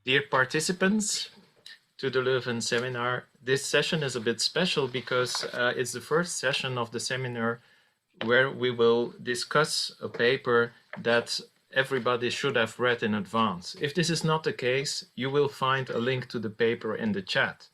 Dear participants to the Leuven Seminar, this session is a bit special because it's the first session of the seminar where we will discuss a paper that everybody should have read in advance. If this is not the case, you will find a link to the paper in the chat.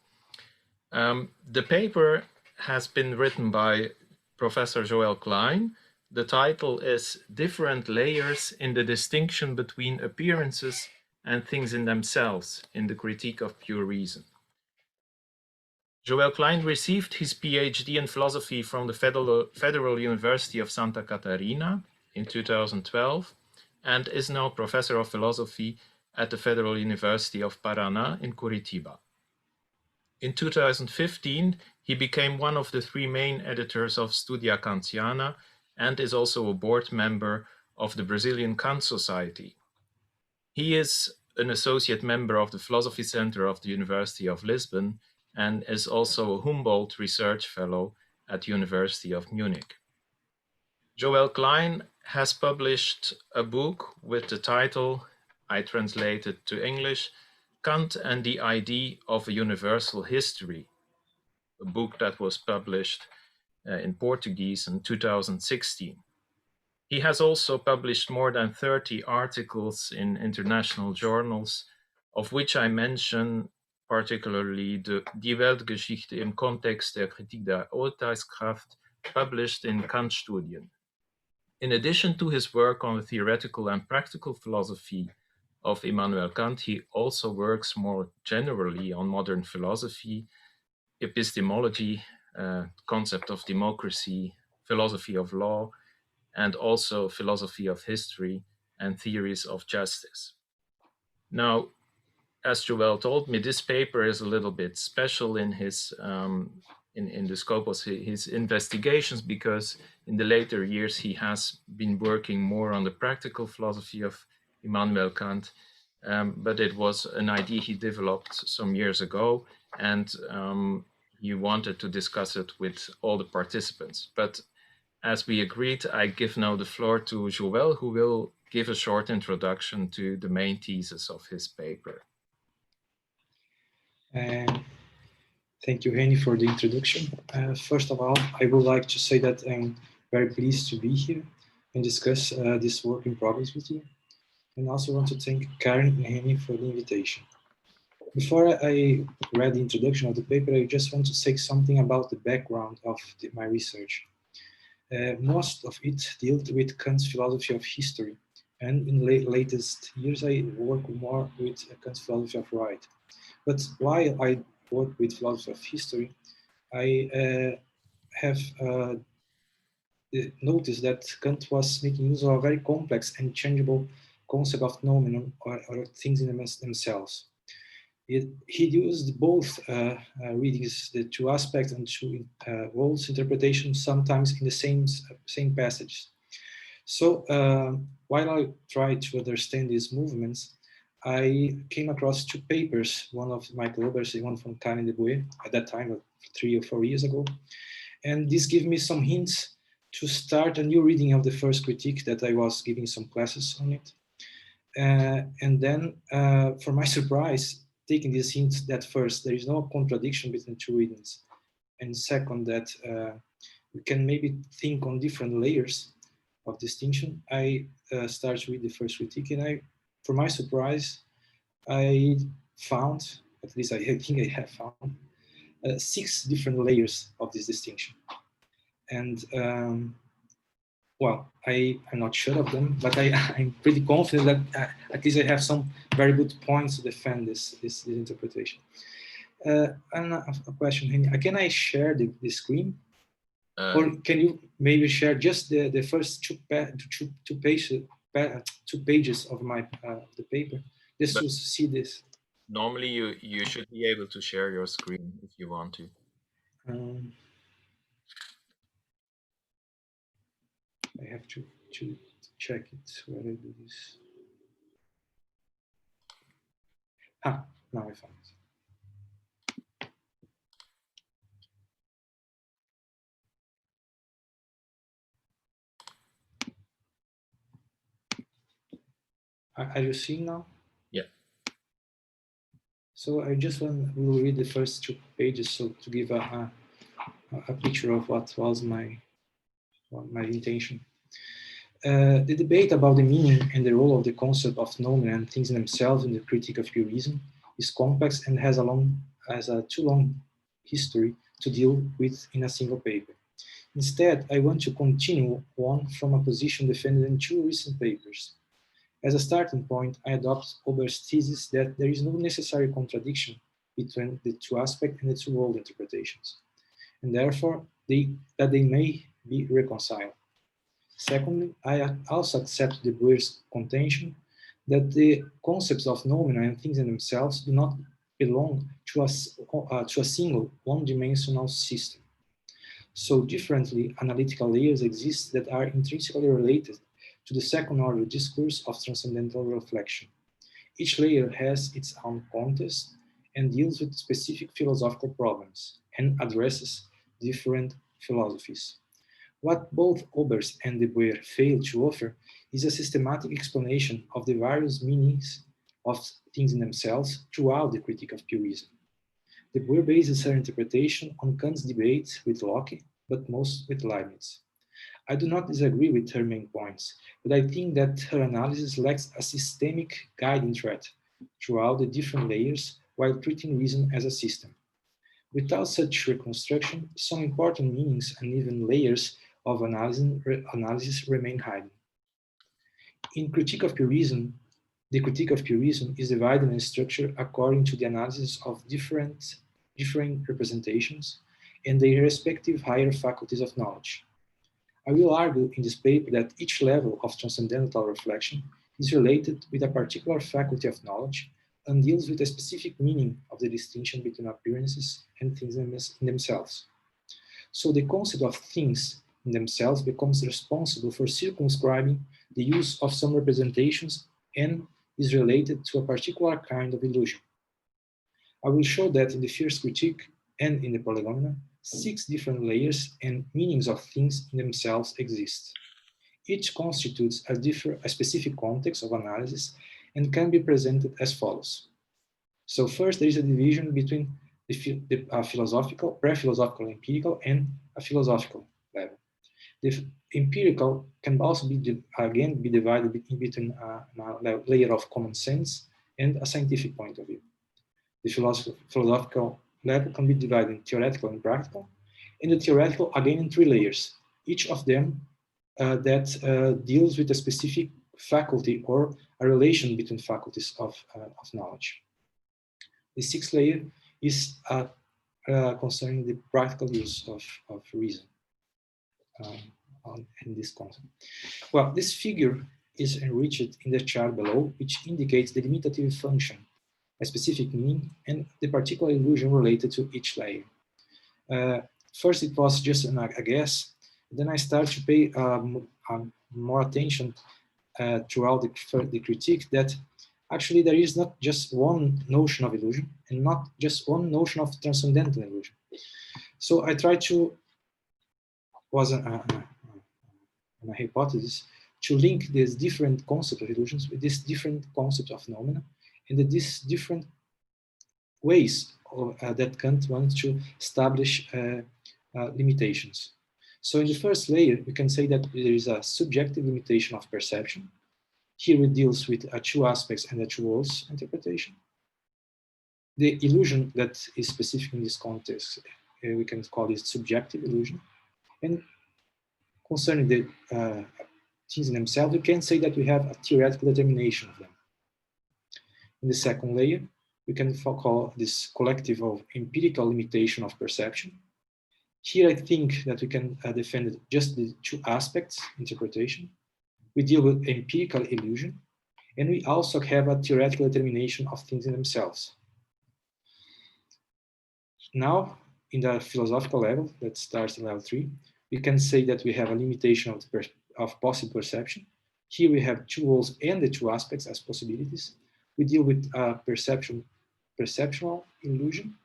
The paper has been written by Professor Joel Klein. The title is Different Layers in the Distinction Between Appearances and Things in Themselves in the Critique of Pure Reason. Joel Klein received his PhD in philosophy from the Federal University of Santa Catarina in 2012 and is now professor of philosophy at the Federal University of Paraná in Curitiba. In 2015, he became one of the three main editors of Studia Kantiana and is also a board member of the Brazilian Kant Society. He is an associate member of the Philosophy Center of the University of Lisbon and is also a Humboldt Research Fellow at the University of Munich. Joel Klein has published a book with the title, I translated to English, Kant and the Idea of a Universal History, a book that was published in Portuguese in 2016. He has also published more than 30 articles in international journals, of which I mention particularly the Die Weltgeschichte im Kontext der Kritik der Urteilskraft, published in Kant-Studien. In addition to his work on the theoretical and practical philosophy of Immanuel Kant, he also works more generally on modern philosophy, epistemology, concept of democracy, philosophy of law, and also philosophy of history and theories of justice. Now, as Joel told me, this paper is a little bit special in his in the scope of his investigations, because in the later years he has been working more on the practical philosophy of Immanuel Kant, but it was an idea he developed some years ago, and he wanted to discuss it with all the participants. But as we agreed, I give now the floor to Joel, who will give a short introduction to the main thesis of his paper. Thank you, Henny, for the introduction. First of all, I would like to say that I'm very pleased to be here and discuss this work in progress with you. And also want to thank Karen and Henny for the invitation. Before I read the introduction of the paper, I just want to say something about the background of my research. Most of it dealt with Kant's philosophy of history, and in the latest years I work more with Kant's philosophy of right. But while I work with philosophy of history, I have noticed that Kant was making use of a very complex and changeable concept of phenomenon or things in themselves. He used both readings, the two aspects and two worlds interpretation, sometimes in the same passage. So while I tried to understand these movements, I came across two papers, one of Michael Oberse, one from Klein de Bouet, at that time, 3 or 4 years ago. And this gave me some hints to start a new reading of the first critique that I was giving some classes on it. And then, for my surprise, taking this hint that first, there is no contradiction between two readings. And second, that we can maybe think on different layers of distinction. I started with the first critique, and for my surprise, I found, at least I think I have found, 6 different layers of this distinction. And well, I'm not sure of them, but I'm pretty confident that at least I have some very good points to defend this interpretation. And a question, can I share the screen? Or can you maybe share just the first two pages of my the paper, just to see this? Normally, you should be able to share your screen if you want to. I have to check it where I do this. Ah, now I found it. Are you seeing now? Yeah. So I just will read the first 2 pages, so to give a picture of what was my intention. The debate about the meaning and the role of the concept of noumena and things in themselves in the critique of purism is complex and has a too long history to deal with in a single paper. Instead, I want to continue on from a position defended in 2 recent papers. As a starting point, I adopt Ober's thesis that there is no necessary contradiction between the 2 aspects and the 2 world interpretations, and therefore that they may be reconciled. Secondly, I also accept De Boer's contention that the concepts of noumena and things in themselves do not belong to a single one-dimensional system. So differently, analytical layers exist that are intrinsically related to the second-order discourse of transcendental reflection. Each layer has its own context and deals with specific philosophical problems and addresses different philosophies. What both Obers and De Boer fail to offer is a systematic explanation of the various meanings of things in themselves throughout the critique of purism. De Boer bases her interpretation on Kant's debate with Locke, but most with Leibniz. I do not disagree with her main points, but I think that her analysis lacks a systemic guiding thread throughout the different layers while treating reason as a system. Without such reconstruction, some important meanings and even layers of analysis remain hidden. In Critique of Purism, the critique of purism is divided and structured according to the analysis of different representations and their respective higher faculties of knowledge. I will argue in this paper that each level of transcendental reflection is related with a particular faculty of knowledge and deals with a specific meaning of the distinction between appearances and things in themselves. So the concept of things in themselves becomes responsible for circumscribing the use of some representations and is related to a particular kind of illusion. I will show that in the first critique and in the prolegomena, 6 different layers and meanings of things in themselves exist. Each constitutes a specific context of analysis and can be presented as follows. So first, there is a division between the philosophical, pre-philosophical, empirical, and a philosophical level. The empirical can also be again be divided between a layer of common sense and a scientific point of view. The philosophical level can be divided in theoretical and practical, and the theoretical again in 3 layers, each of them that deals with a specific faculty or a relation between faculties of knowledge. The 6th layer is concerning the practical use of reason in this concept. Well, this figure is enriched in the chart below, which indicates the limitative function, a specific meaning, and the particular illusion related to each layer. First, it was just a guess. Then I started to pay more attention throughout the critique that actually there is not just one notion of illusion and not just one notion of transcendental illusion. So I tried to, was a hypothesis, to link these different concepts of illusions with this different concept of phenomena and these different ways that Kant wants to establish limitations. So in the first layer, we can say that there is a subjective limitation of perception. Here it deals with 2 aspects and a 2 worlds interpretation. The illusion that is specific in this context, we can call it subjective illusion. And concerning the things in themselves, we can say that we have a theoretical determination of them. In the second layer, we can call this collective of empirical limitation of perception. Here, I think that we can defend just the 2 aspects interpretation. We deal with empirical illusion, and we also have a theoretical determination of things in themselves. Now, in the philosophical level, that starts in level 3, we can say that we have a limitation of possible perception. Here we have 2 worlds and the 2 aspects as possibilities. We deal with perceptual illusion,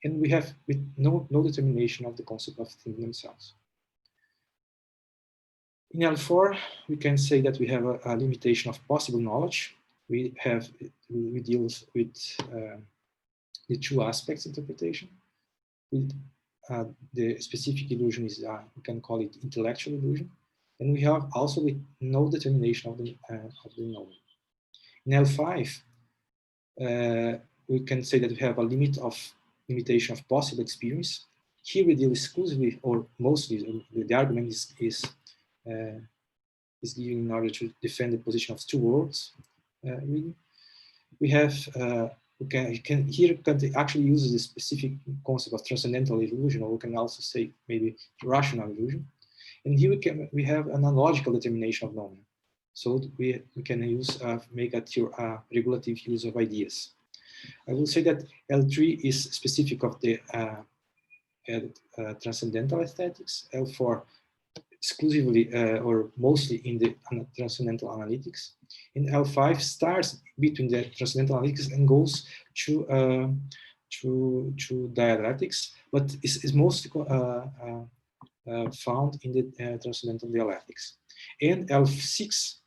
and we have with no determination of the concept of things themselves. In L4, we can say that we have a limitation of possible knowledge. We deal with the two aspects interpretation. With the specific illusion is, we can call it intellectual illusion. And we have also the no determination of the known. In L5, we can say that we have a limitation of possible experience. Here we deal exclusively or mostly, the argument is given in order to defend the position of two worlds. Really. We have, Kant actually uses the specific concept of transcendental illusion, or we can also say maybe rational illusion. And here we have an analogical determination of nomen. So we can use, make a regulative use of ideas. I will say that L3 is specific of the transcendental aesthetics, L4 exclusively or mostly in the transcendental analytics. In L5 starts between the transcendental analytics and goes to dialectics, but is mostly found in the transcendental dialectics. And L6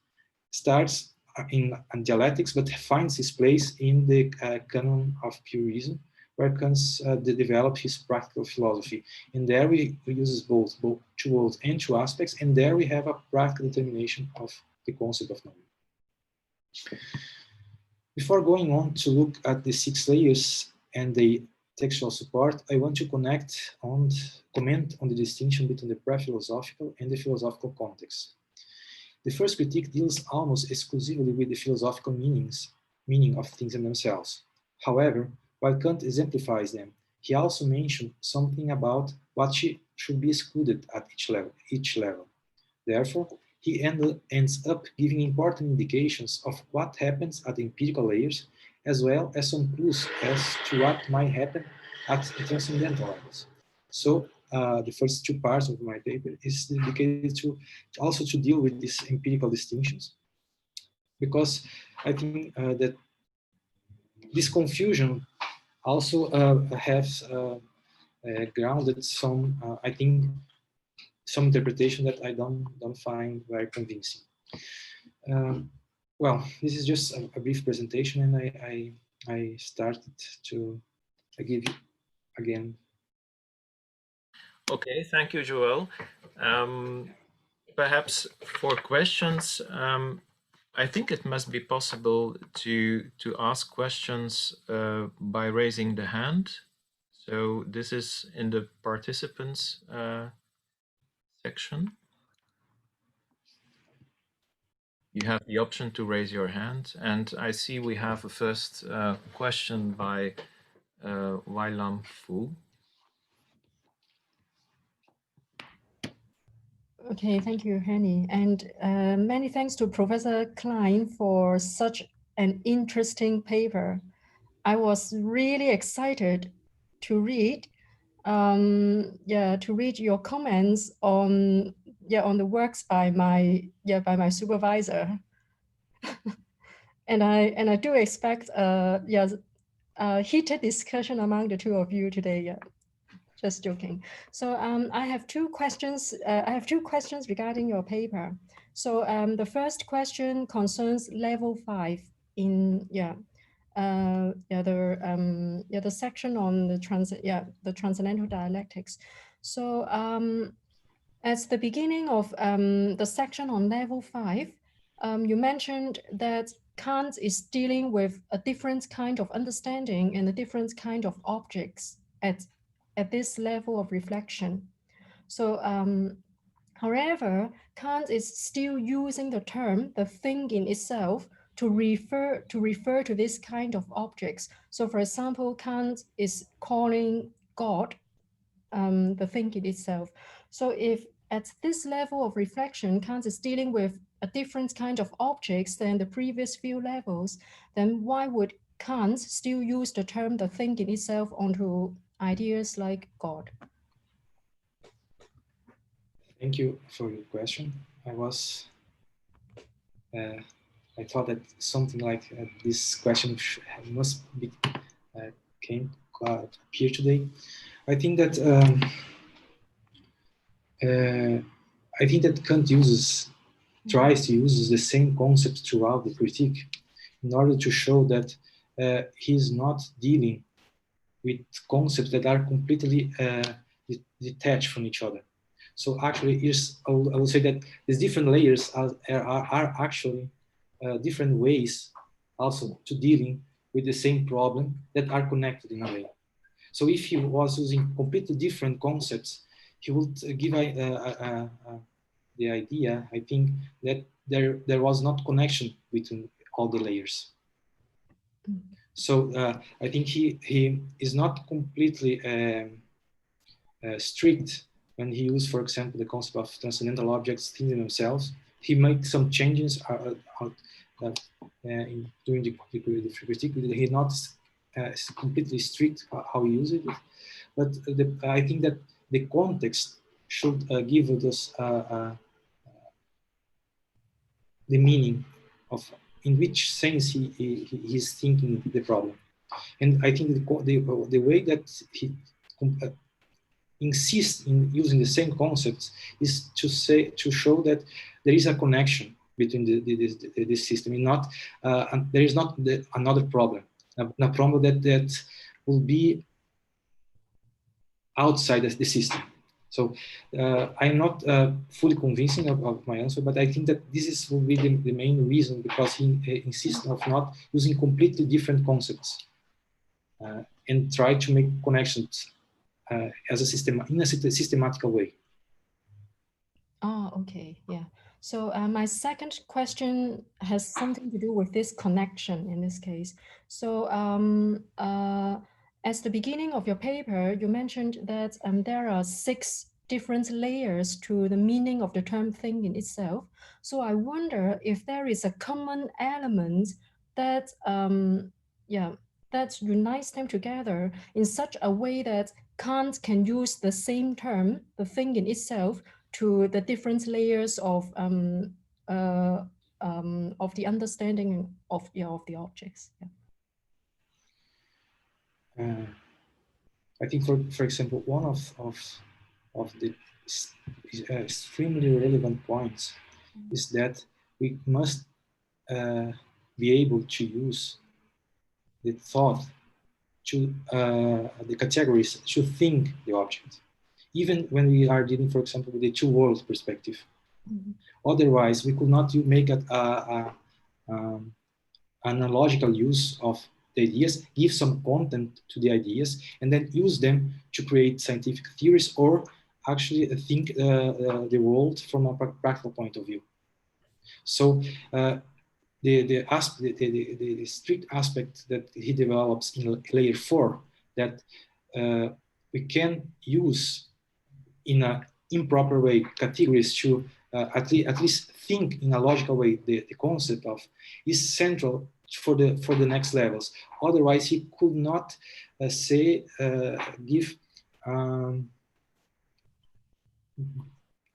starts in dialectics, but finds his place in the canon of Purism, where Kant developed his practical philosophy. And there we uses both two worlds and two aspects, and there we have a practical determination of the concept of knowing. Before going on to look at the 6 layers and the textual support, I want to comment on the distinction between the pre-philosophical and the philosophical context. The first critique deals almost exclusively with the philosophical meaning of things in themselves. However, while Kant exemplifies them, he also mentioned something about what should be excluded at each level. Therefore, he ends up giving important indications of what happens at the empirical layers, as well as some clues as to what might happen at the transcendental levels. So the first 2 parts of my paper is dedicated to also to deal with these empirical distinctions, because I think that this confusion also has grounded some, I think, some interpretation that I don't find very convincing. Well, this is just a brief presentation, and I started to give you again. Okay, thank you, Joel. Perhaps for questions, I think it must be possible to ask questions by raising the hand. So this is in the participants section. You have the option to raise your hand, and I see we have a first question by Wailam Fu. Okay, thank you, Henny. And many thanks to Professor Klein for such an interesting paper. I was really excited to read, your comments on the works by my supervisor. and I do expect heated discussion among the two of you today. Yeah. Just joking. So I have 2 questions. I have 2 questions regarding your paper. So the first question concerns level 5 in the section on the transcendental dialectics. So at the beginning of the section on level 5, you mentioned that Kant is dealing with a different kind of understanding and a different kind of objects at this level of reflection. So, however, Kant is still using the term "the thing in itself" to refer to this kind of objects. So, for example, Kant is calling God the thing in itself. So, if at this level of reflection, Kant is dealing with a different kind of objects than the previous few levels, then why would Kant still use the term "the thing in itself" onto ideas like God? Thank you for your question. I thought that something like this question must be appear today. I think that Kant tries to use the same concept throughout the critique in order to show that he's not dealing with concepts that are completely detached from each other. So actually, I would say that these different layers are actually different ways also to dealing with the same problem that are connected in a way. So if he was using completely different concepts, he would give the idea, I think, that there was not connection between all the layers. So I think he is not completely strict when he used, for example, the concept of transcendental objects thinking themselves. He makes some changes during the critique. He's not completely strict how he uses it, but I think that the context should give us the meaning of in which sense he's thinking the problem. And I think the way that he insists in using the same concepts is to show that there is a connection between the system, and not and there is not another problem, a problem that will be outside the system. So I'm not fully convincing of my answer, but I think that this will be the main reason, because he insists of not using completely different concepts and try to make connections as a system in a systematical way. Oh, okay, yeah. So my second question has something to do with this connection in this case. So at the beginning of your paper, you mentioned that there are 6 different layers to the meaning of the term thing in itself. So I wonder if there is a common element that, that unites them together in such a way that Kant can use the same term, the thing in itself, to the different layers of the understanding of the objects. Yeah. I think, for example, one of the extremely relevant points is that we must be able to use the thought to the categories to think the object, even when we are dealing, for example, with the two-world perspective. Mm-hmm. Otherwise, we could not make an analogical use of the ideas, give some content to the ideas, and then use them to create scientific theories or actually think the world from a practical point of view. So the strict aspect that he develops in layer 4, that we can use in an improper way categories to at least think in a logical way the concept of, is central for the next levels. Otherwise, he could not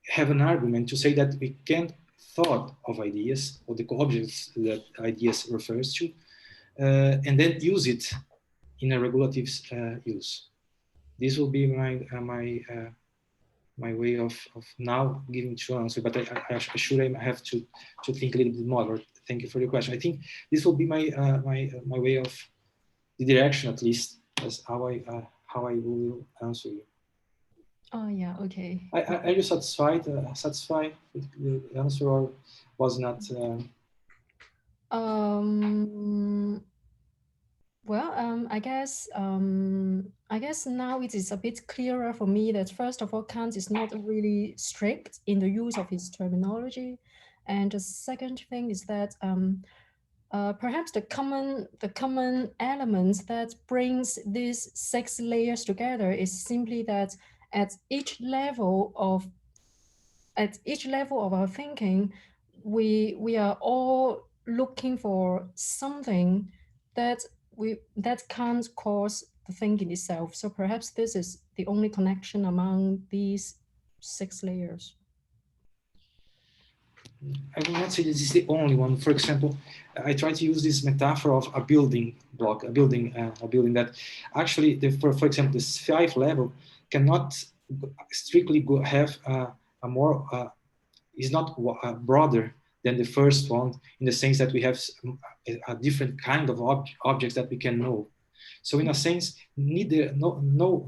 have an argument to say that we can't thought of ideas or the objects that ideas refers to, and then use it in a regulative use. This will be my way of now giving two answers, but I should have to think a little bit more. Thank you for the question. I think this will be my way of the direction, at least, as how I will answer you. Oh yeah, okay. Are you satisfied with the answer, or was not? Well, I guess now it is a bit clearer for me that, first of all, Kant is not really strict in the use of his terminology, and the second thing is that perhaps the common elements that brings these 6 layers together is simply that at each level of our thinking, we are all looking for something that can't cause the thinking itself. So perhaps this is the only connection among these 6 layers. I will not say this is the only one. For example, I try to use this metaphor of a building block, a building that actually, for example, the 5th level cannot strictly have a more is not broader than the first one, in the sense that we have a different kind of objects that we can know. So in a sense, neither no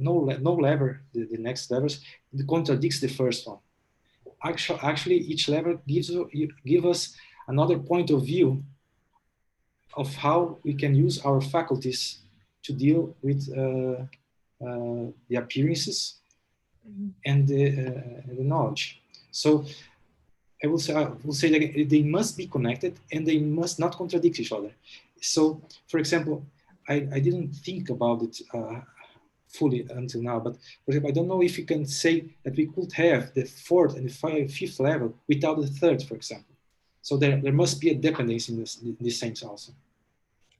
level, the next levels, it contradicts the first one. Actually, each level gives us another point of view of how we can use our faculties to deal with the appearances and the knowledge. So I will say that they must be connected and they must not contradict each other. So, for example, I didn't think about it fully until now, but for example, I don't know if you can say that we could have the fourth and the fifth level without the third, for example. So there must be a dependence in this sense also.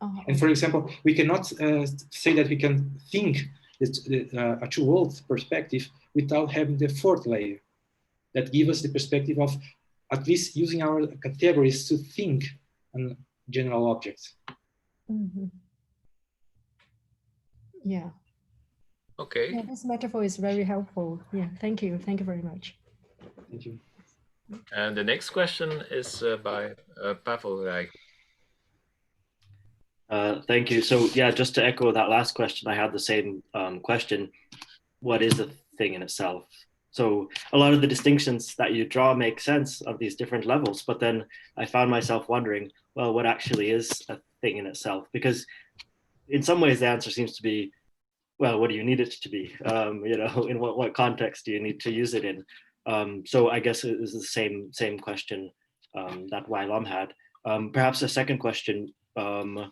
Oh, and for example, we cannot say that we can think a true-world perspective without having the fourth layer that gives us the perspective of at least using our categories to think on general objects. mm-hmm. Yeah. Okay. Yeah, this metaphor is very helpful. Yeah, thank you. Thank you very much. Thank you. And the next question is by Pavel Rijk. Thank you. So yeah, just to echo that last question, I had the same question. What is a thing in itself? So a lot of the distinctions that you draw make sense of these different levels, but then I found myself wondering, well, what actually is a thing in itself? Because in some ways the answer seems to be, well, what do you need it to be? In what context do you need to use it in? So I guess it is the same question that Wailam had. Perhaps a second question on,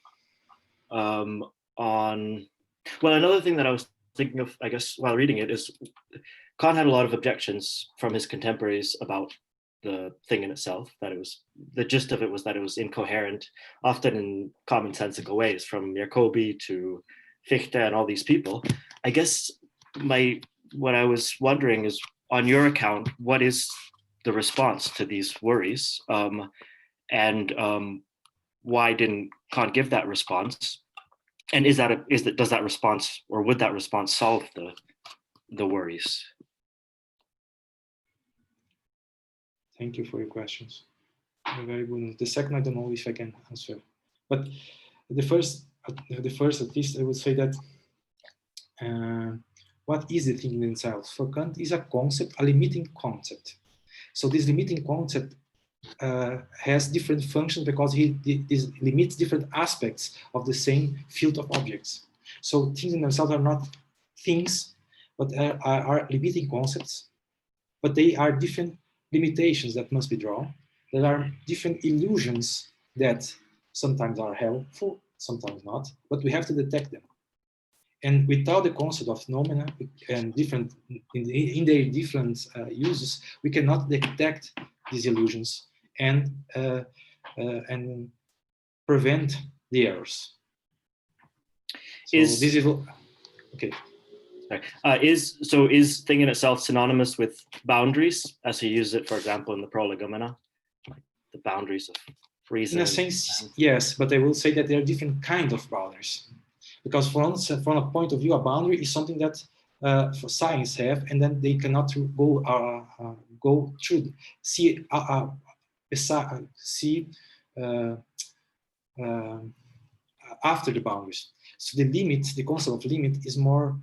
well, another thing that I was thinking of, I guess, while reading it is Kant had a lot of objections from his contemporaries about the thing in itself, that it was, the gist of it was that it was incoherent, often in commonsensical ways, from Jacobi to Fichte and all these people. I guess what I was wondering is, on your account, what is the response to these worries? And why didn't Kant give that response? And does that response, or would that response solve the worries? Thank you for your questions. They're very good. The second, I don't know if I can answer, but the first at least I would say that what is the thing in itself? For Kant, is a concept, a limiting concept. So this limiting concept has different functions because this limits different aspects of the same field of objects. So things in themselves are not things, but are limiting concepts, but they are different limitations that must be drawn. There are different illusions that sometimes are helpful, sometimes not, but we have to detect them. And without the concept of phenomena and different in their different uses, we cannot detect these illusions and prevent the errors. So this is okay. Is thing in itself synonymous with boundaries, as he uses it, for example, in the Prolegomena, like the boundaries of reason? In a sense, yes, but I will say that there are different kinds of boundaries. Because from a point of view, a boundary is something that for science have, and then they cannot go through, see after the boundaries. So the limit, the concept of limit, is more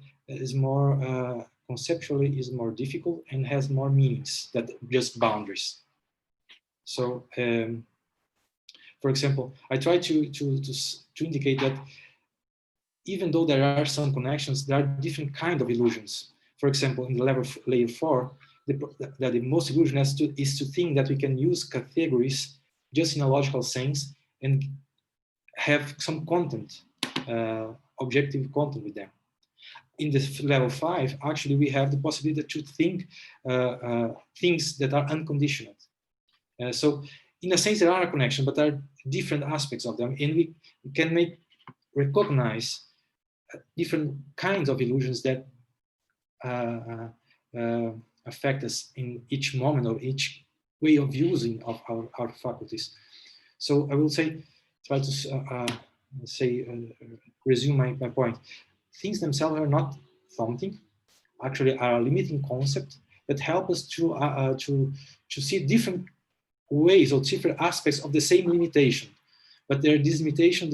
conceptually is more difficult and has more meanings than just boundaries. So, for example, I try to indicate that even though there are some connections, there are different kinds of illusions. For example, in the layer 4, the most illusion is to think that we can use categories just in a logical sense and have some content, objective content with them. In the level 5, actually, we have the possibility to think things that are unconditioned. So, in a sense, there are a connection, but there are different aspects of them, and we can recognize different kinds of illusions that affect us in each moment or each way of using of our faculties. So I will try to resume my point. Things themselves are not something, actually are a limiting concept that help us to see different ways or different aspects of the same limitation. But this limitation,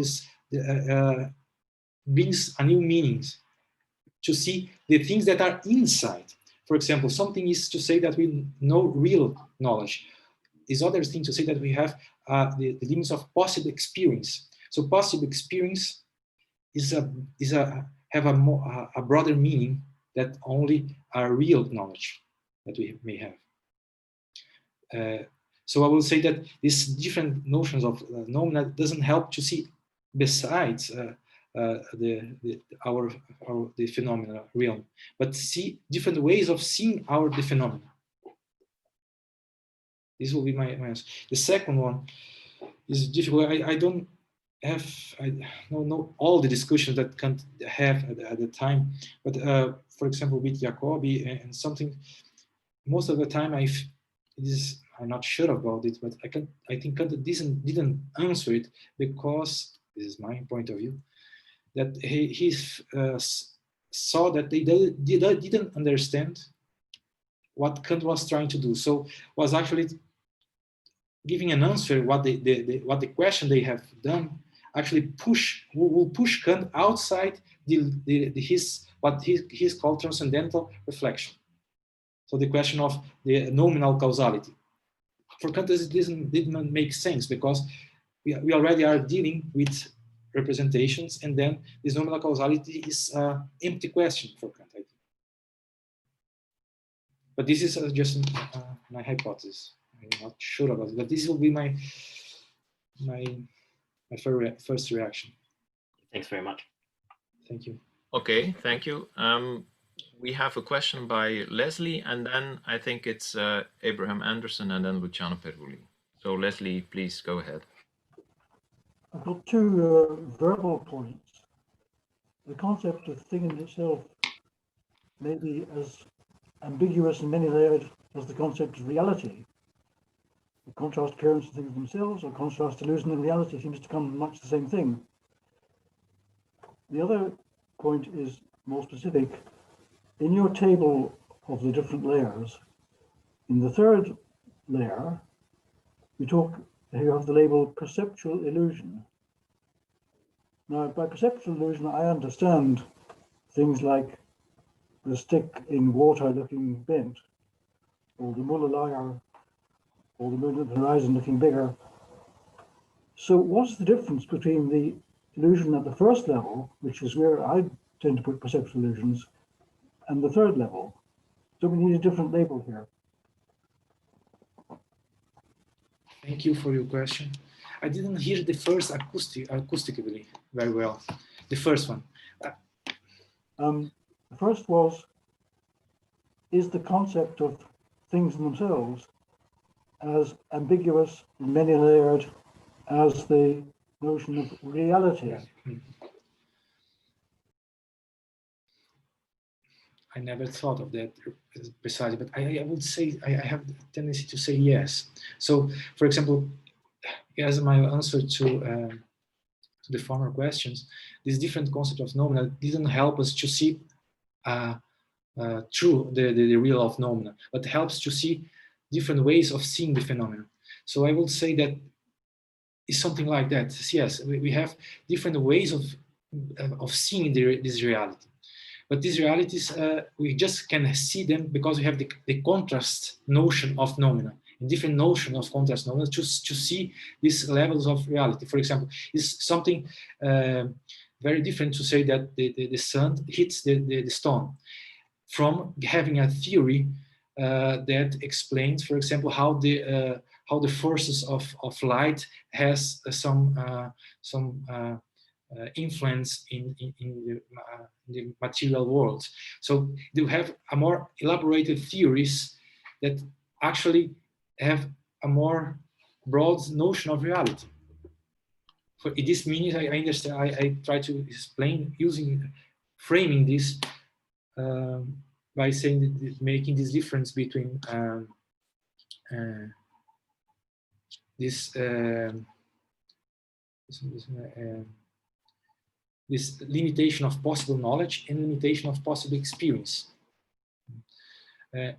brings a new meaning to see the things that are inside. For example, something is to say that we know real knowledge. Is other thing to say that we have the limits of possible experience. So possible experience have a broader meaning that only a real knowledge that we may have. So I will say that these different notions of noumena doesn't help to see besides the phenomena realm, but see different ways of seeing the phenomena. This will be my answer. The second one is difficult. I don't know all the discussions that Kant have at the time, but for example, with Jacobi and something, most of the time I'm not sure about it, but I think Kant didn't answer it because this is my point of view, that he saw that they didn't understand what Kant was trying to do. So was actually giving an answer what the question they have done actually will push Kant outside what he's called transcendental reflection. So the question of the nominal causality. For Kant, this didn't make sense because we already are dealing with representations, and then this nominal causality is an empty question for Kant, I think. But this is just my hypothesis. I'm not sure about it, but this will be my first reaction. Thanks very much. Thank you. Okay, thank you. We have a question by Leslie, and then I think it's Abraham Anderson, and then Luciano Perulli. So Leslie, please go ahead. I've got two verbal points. The concept of thing in itself may be as ambiguous and many-layered as the concept of reality. The contrast occurrence of things themselves, or contrast illusion and reality seems to come much the same thing. The other point is more specific. In your table of the different layers, in the third layer, you have the label perceptual illusion. Now, by perceptual illusion, I understand things like the stick in water looking bent, or the Muller lyre, or the moon at the horizon looking bigger. So what's the difference between the illusion at the first level, which is where I tend to put perceptual illusions, and the third level? So we need a different label here. Thank you for your question. I didn't hear the first acoustically very well. The first one. The first was, is the concept of things in themselves as ambiguous, many-layered as the notion of reality? Yeah. I never thought of that precisely, but I would say I have a tendency to say yes. So, for example, as my answer to the former questions, this different concept of noumena didn't help us to see through the real of noumena, but helps to see different ways of seeing the phenomenon. So I would say that it's something like that. Yes, we have different ways of seeing this reality. But these realities, we just can see them because we have the contrast notion of noumena, a different notion of contrast noumena to see these levels of reality. For example, it's something very different to say that the sun hits the stone, from having a theory that explains, for example, how the forces of light has some influence in the material world. So they have a more elaborated theories that actually have a more broad notion of reality. For this means I understand. I try to explain framing this by saying that making this difference between this limitation of possible knowledge and limitation of possible experience. And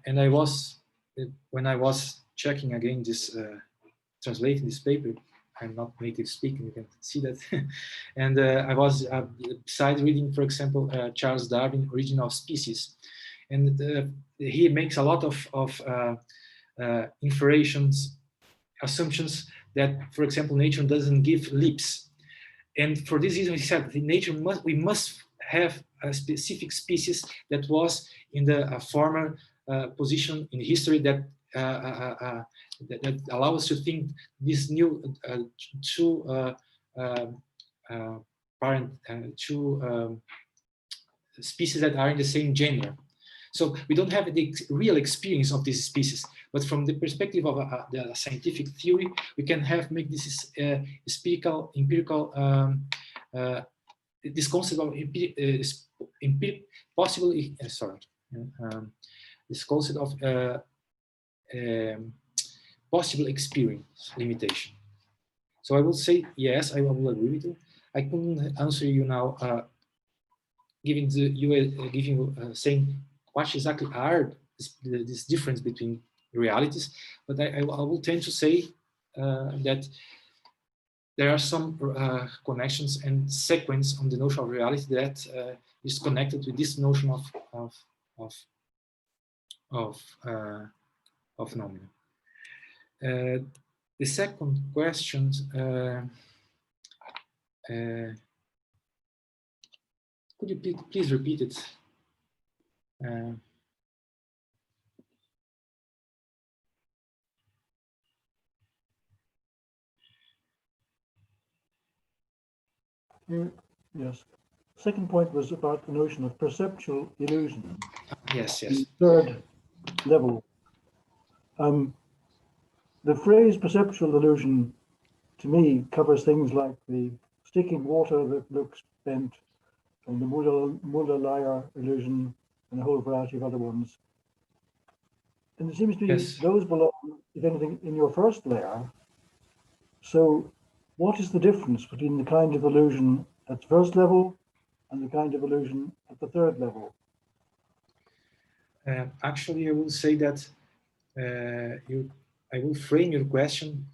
when I was checking again this, translating this paper, I'm not native speaking, you can see that. And I was, besides reading, for example, Charles Darwin, Origin of Species. And he makes a lot of inferences, assumptions that, for example, nature doesn't give leaps. And for this reason, he said, we must have a specific species that was in the former position in history that allows us to think this new two species that are in the same genre. So we don't have the real experience of this species, but from the perspective of the scientific theory, we can make this empirical this concept of possibly this concept of possible experience limitation. So I will say yes, I will agree with you. I couldn't answer you now, saying what exactly are this difference between realities, but I will tend to say that there are some connections and sequence on the notion of reality that is connected with this notion of phenomena. The second question, could you please repeat it? Yes. Second point was about the notion of perceptual illusion. Yes. The third level. The phrase perceptual illusion, to me, covers things like the sticky water that looks bent, and the Muller-Lyer illusion, and a whole variety of other ones. And it seems to me those belong, if anything, in your first layer. So what is the difference between the kind of illusion at the first level and the kind of illusion at the third level? Actually, I will say that I will frame your question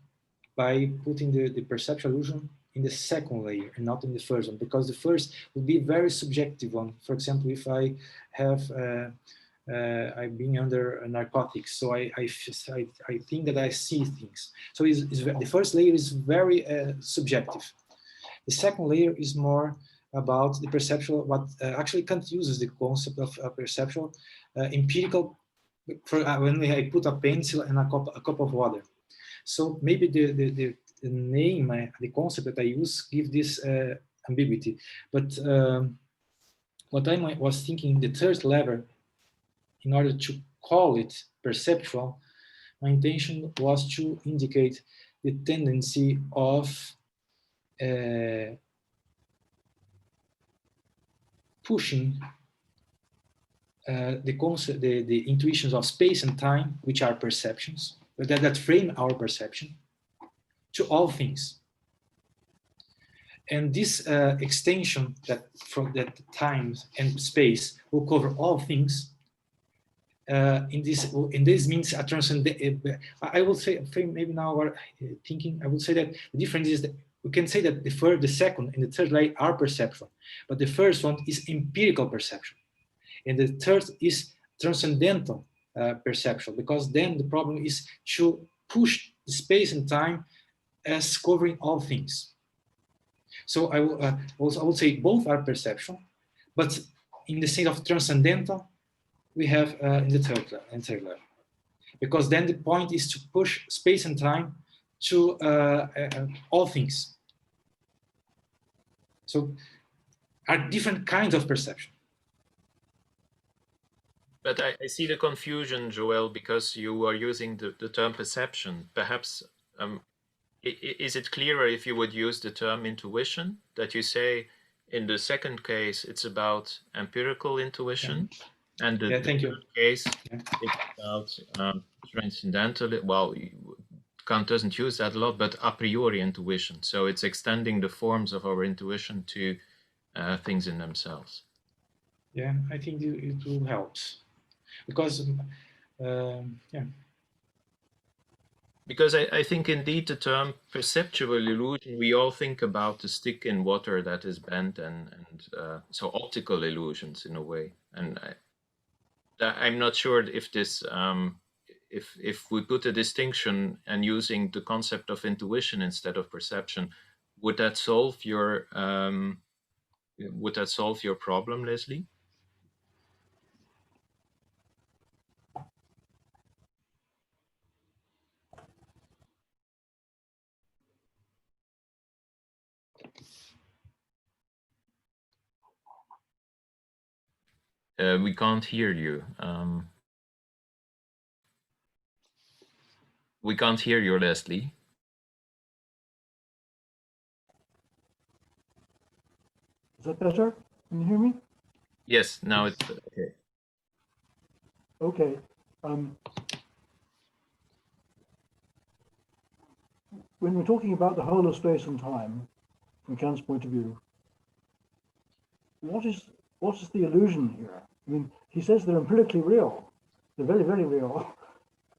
by putting the perceptual illusion in the second layer and not in the first one, because the first would be a very subjective one. For example, if I have I've been under narcotics, so I think that I see things. So the first layer is very subjective. The second layer is more about the perceptual, what actually Kant uses the concept of perceptual empirical, when I put a pencil and a cup of water. So maybe the name, the concept that I use give this ambiguity. But what I was thinking, the third level, in order to call it perceptual, my intention was to indicate the tendency of pushing the concept, the intuitions of space and time, which are perceptions, that frame our perception, to all things. And this extension that from that time and space will cover all things. In this means a transcendental. I will say, maybe now our thinking, I would say that the difference is that we can say that the second and the third layer are perceptual, but the first one is empirical perception, and the third is transcendental perception, because then the problem is to push the space and time as covering all things. So I will say both are perceptual, but in the state of transcendental, we have in the third level, because then the point is to push space and time to all things. So are different kinds of perception. But I see the confusion, Joel, because you are using the term perception. Perhaps is it clearer if you would use the term intuition, that you say in the second case it's about empirical intuition, and the third case it's about transcendental, well, Kant doesn't use that a lot, but a priori intuition. So it's extending the forms of our intuition to things in themselves. Yeah, I think it will help, because Because I think indeed the term perceptual illusion, we all think about the stick in water that is bent, and so optical illusions in a way. And I'm not sure if this, if we put a distinction and using the concept of intuition instead of perception, would that solve your problem, Leslie? We can't hear you. We can't hear you, Leslie. Is that better? Can you hear me? Yes, now it's okay. Okay. When we're talking about the whole of space and time, from Kant's point of view, what is the illusion here? I mean, he says they're empirically real. They're very, very real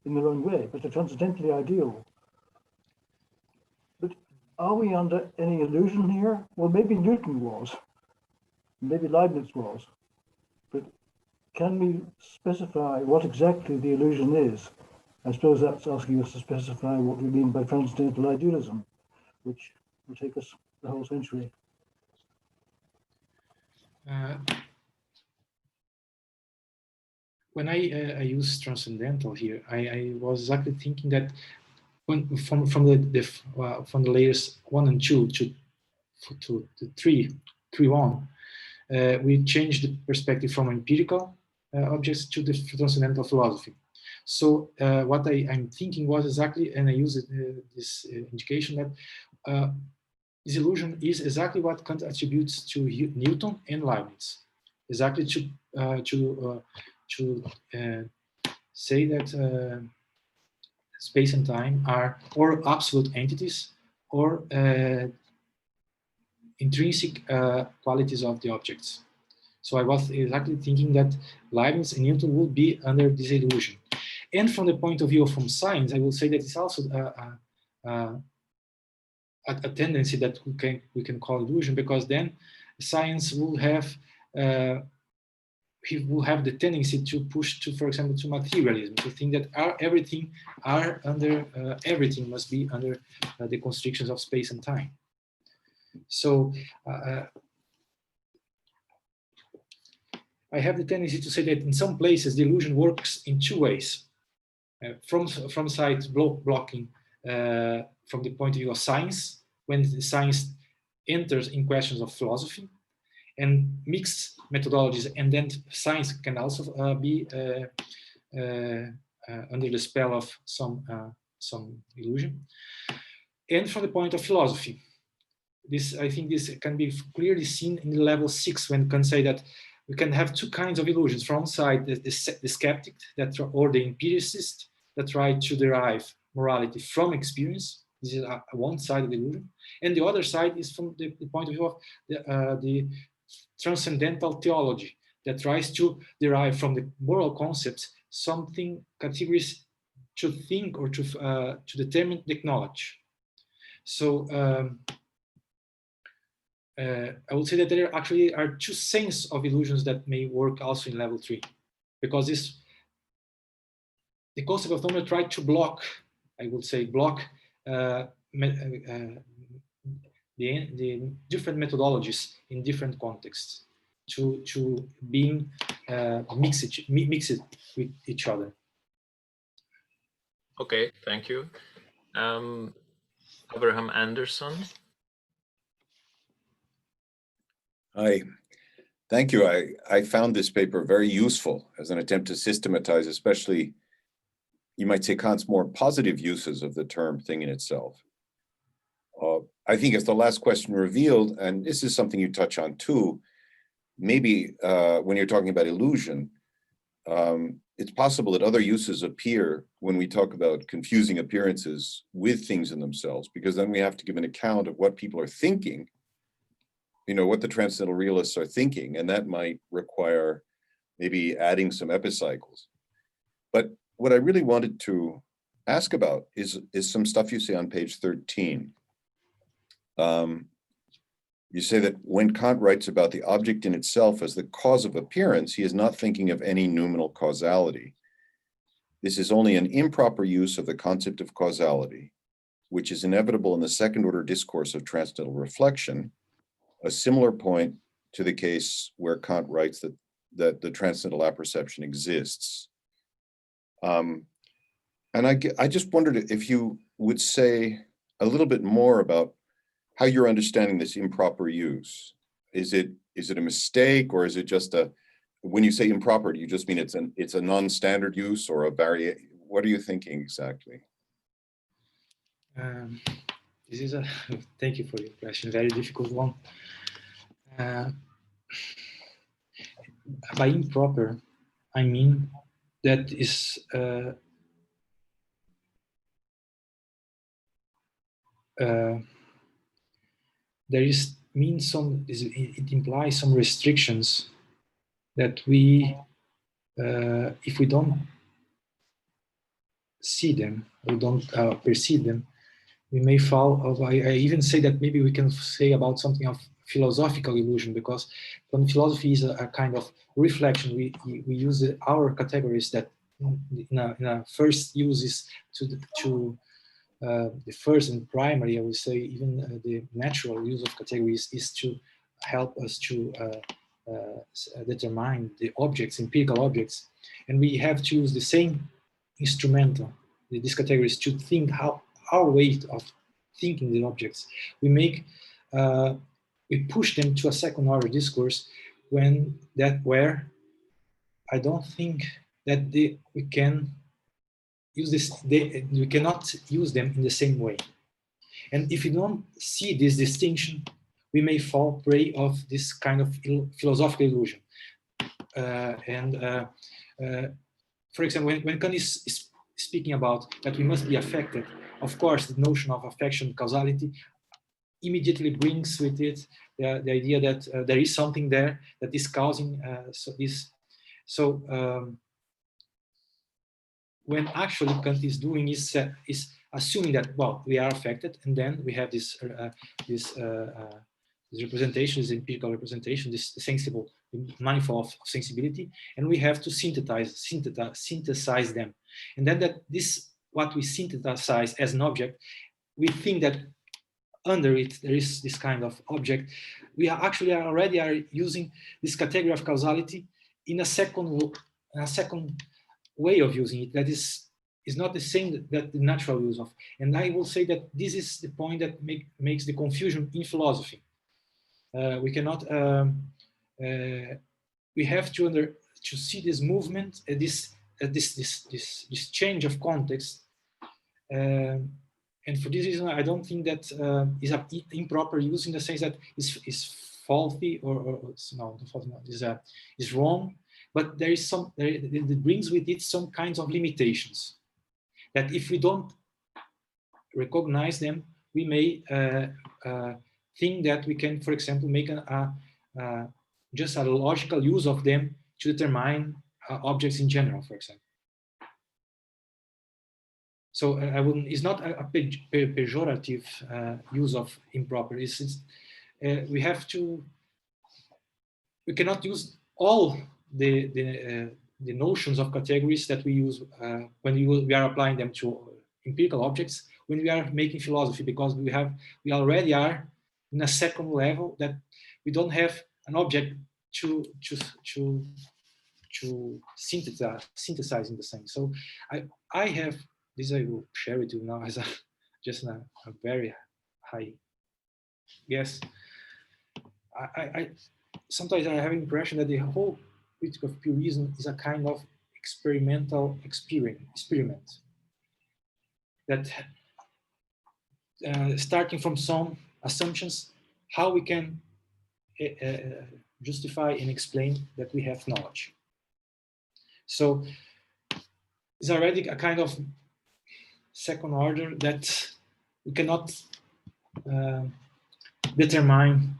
in their own way, but they're transcendentally ideal. But are we under any illusion here? Well, maybe Newton was, maybe Leibniz was, but can we specify what exactly the illusion is? I suppose that's asking us to specify what we mean by transcendental idealism, which will take us the whole century. When I use transcendental here, I was exactly thinking that when from the layers 1 and 2 to the 3 on, we changed the perspective from empirical objects to the transcendental philosophy. So what I'm thinking was exactly, and I use this indication that this illusion is exactly what Kant attributes to Newton and Leibniz, exactly to say that space and time are or absolute entities or intrinsic qualities of the objects. So I was exactly thinking that Leibniz and Newton would be under this illusion. And from the point of view from science, I will say that it's also a tendency that we can call illusion, because then science will have the tendency to push to, for example, to materialism, to think that everything must be under the constrictions of space and time. So I have the tendency to say that in some places the illusion works in two ways. From side blocking from the point of view of science, when the science enters in questions of philosophy and mixed methodologies, and then science can also be under the spell of some illusion. And from the point of philosophy, I think this can be clearly seen in level 6, when Kant say that we can have two kinds of illusions. From side, the skeptic or the empiricist that try to derive morality from experience. This is one side of the illusion. And the other side is from the point of view of the transcendental theology that tries to derive from the moral concepts something, categories to think or to determine the knowledge. So I would say that there actually are two sense of illusions that may work also in level 3, because the concept of knowledge tried to block, I would say, the different methodologies in different contexts to being mixed with each other. Okay, thank you. Abraham Anderson. Hi, thank you. I found this paper very useful as an attempt to systematize, especially, you might say, Kant's more positive uses of the term thing in itself. I think as the last question revealed, and this is something you touch on too, maybe when you're talking about illusion, it's possible that other uses appear when we talk about confusing appearances with things in themselves, because then we have to give an account of what people are thinking, what the transcendental realists are thinking, and that might require maybe adding some epicycles. But what I really wanted to ask about is some stuff you say on page 13. You say that when Kant writes about the object in itself as the cause of appearance, he is not thinking of any noumenal causality. This is only an improper use of the concept of causality, which is inevitable in the second order discourse of transcendental reflection, a similar point to the case where Kant writes that the transcendental apperception exists. And I just wondered if you would say a little bit more about how you're understanding this improper use. Is it a mistake, or is it just when you say improper, do you just mean it's a non-standard use or a variation? What are you thinking exactly? This is thank you for your question, very difficult one. By improper, I mean that is it implies some restrictions that we, if we don't see them or don't perceive them, we may fall. I even say that maybe we can say about something of philosophical illusion, because when philosophy is a kind of reflection, we use our categories that in a first use is to the first and primary, I would say, even the natural use of categories is to help us to determine the objects, empirical objects, and we have to use the same instrumental, these categories, to think how our way of thinking the objects. We push them to a second order discourse where I don't think that we can use this. We cannot use them in the same way. And if you don't see this distinction, we may fall prey of this kind of philosophical illusion. For example, when Kant is speaking about that we must be affected, of course, the notion of affection, causality, immediately brings with it the idea that there is something there that is causing this. So when actually Kant is doing is assuming that, well, we are affected, and then we have this representation, this empirical representation, this sensible manifold of sensibility, and we have to synthesize them. And then what we synthesize as an object, we think that under it there is this kind of object. We are actually already are using this category of causality in a second way of using it that is not the same that the natural use of. And I will say that this is the point that makes the confusion in philosophy. We cannot. We have to see this movement, this change of context, and for this reason, I don't think that is an improper use in the sense that is faulty or no, is wrong. But there is it brings with it some kinds of limitations that if we don't recognize them, we may think that we can, for example, make just a logical use of them to determine objects in general, for example. So it's not a pejorative use of improper. We cannot use all the notions of categories that we use when we are applying them to empirical objects when we are making philosophy, because we already are in a second level that we don't have an object to synthesize in the sense. So I have this. I will share with you now as just a very high guess. I sometimes I have the impression that the whole critique of purism is a kind of experimental experiment that starting from some assumptions, how we can justify and explain that we have knowledge. So it's already a kind of second order that we cannot determine.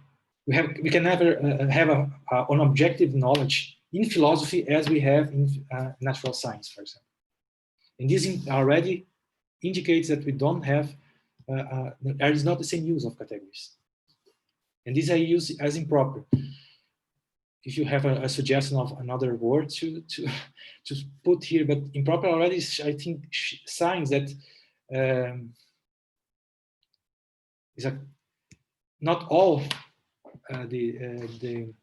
We can never have an objective knowledge in philosophy as we have in natural science, for example. And this already indicates that we don't have, there is not the same use of categories. And these I use as improper. If you have a suggestion of another word to put here, but improper already, I think, signs that not all the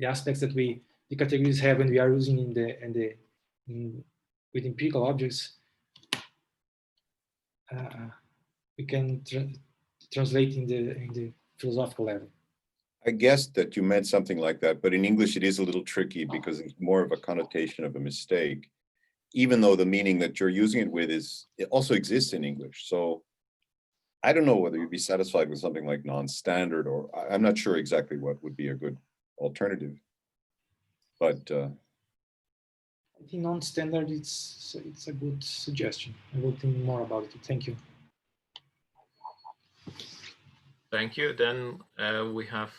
aspects that the categories have when we are using with empirical objects, we can translate in the philosophical level. I guessed that you meant something like that, but in English it is a little tricky because it's more of a connotation of a mistake, even though the meaning that you're using it with it also exists in English. So I don't know whether you'd be satisfied with something like non-standard, or I'm not sure exactly what would be a good alternative. But I think non-standard, it's a good suggestion. I will think more about it. Thank you. Thank you. Then we have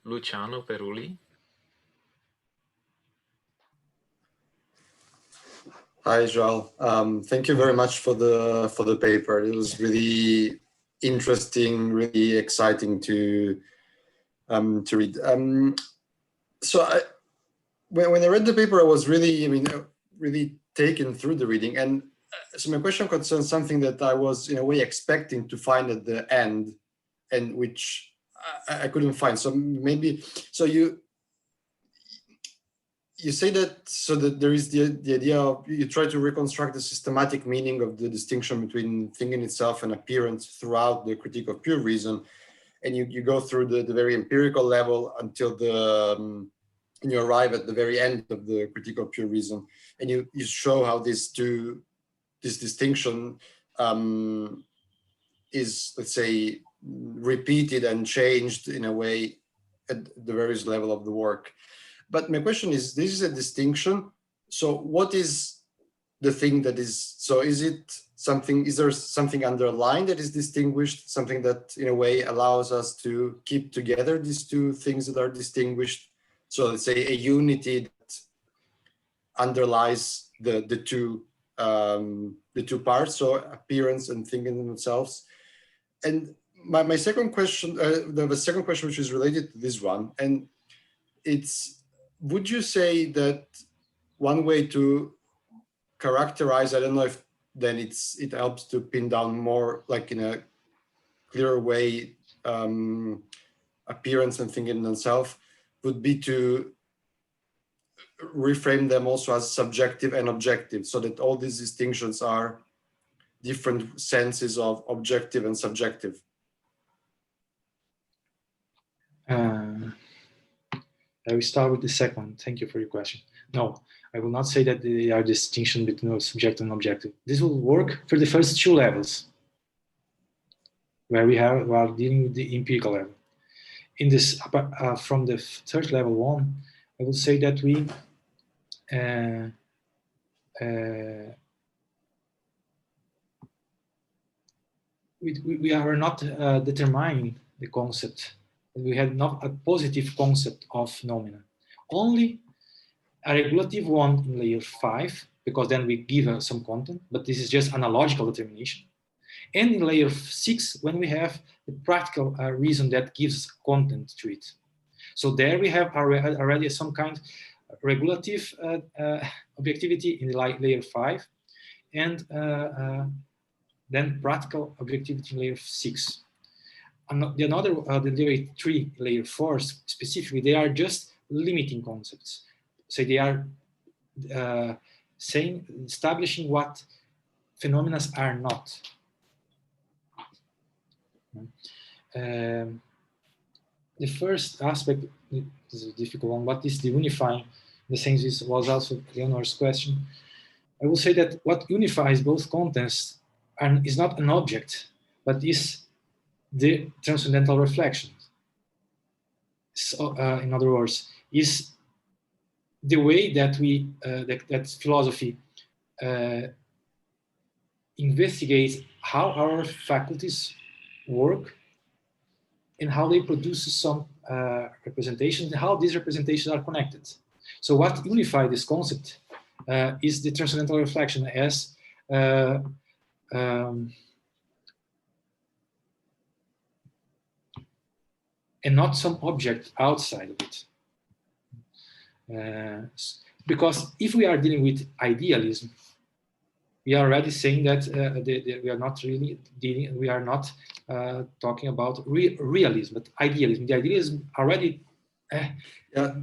Luciano Perulli. Hi, Joel. Thank you very much for the paper. It was really interesting, really exciting to read. So when I read the paper, I was really, really taken through the reading. And so my question concerns something that I was in a way expecting to find at the end, and which I couldn't find. So maybe, so you say that, so that there is the idea of, you try to reconstruct the systematic meaning of the distinction between thing in itself and appearance throughout the critique of pure reason. And you go through the very empirical level until and you arrive at the very end of the critique of pure reason. And you show how this distinction is, let's say, repeated and changed in a way at the various level of the work. But my question is, this is a distinction. So what is the thing that is, so is there something underlying that is distinguished, something that in a way allows us to keep together these two things that are distinguished? So let's say a unity that underlies the two parts, so appearance and thinking in themselves. And my second question, the second question, which is related to this one, and it's, would you say that one way to characterize, I don't know if then it helps to pin down more, like in a clearer way, appearance and thinking in themselves, would be to reframe them also as subjective and objective, so that all these distinctions are different senses of objective and subjective. I will start with the second. Thank you for your question. No, I will not say that there are distinction between subjective and objective. This will work for the first two levels, where we are dealing with the empirical level. In this, from the third level on, I will say that we are not determining the concept. We had not a positive concept of phenomena, only a regulative one in layer 5, because then we give some content, but this is just analogical determination. And in layer 6, when we have the practical reason that gives content to it. So there we have already some kind of regulative objectivity in layer 5, and then practical objectivity in layer 6. The layer 3, layer 4 specifically, they are just limiting concepts. So they are establishing what phenomena are not. The first aspect is a difficult one. What is the unifying? In the sense, this was also Leonor's question. I will say that what unifies both contents is not an object, but is the transcendental reflection. So, in other words, is the way that we that philosophy investigates how our faculties work and how they produce some representations and how these representations are connected. So what unifies this concept is the transcendental reflection as and not some object outside of it. Because if we are dealing with idealism, we are already saying that we are not really dealing, we are not talking about realism, but idealism. The idealism already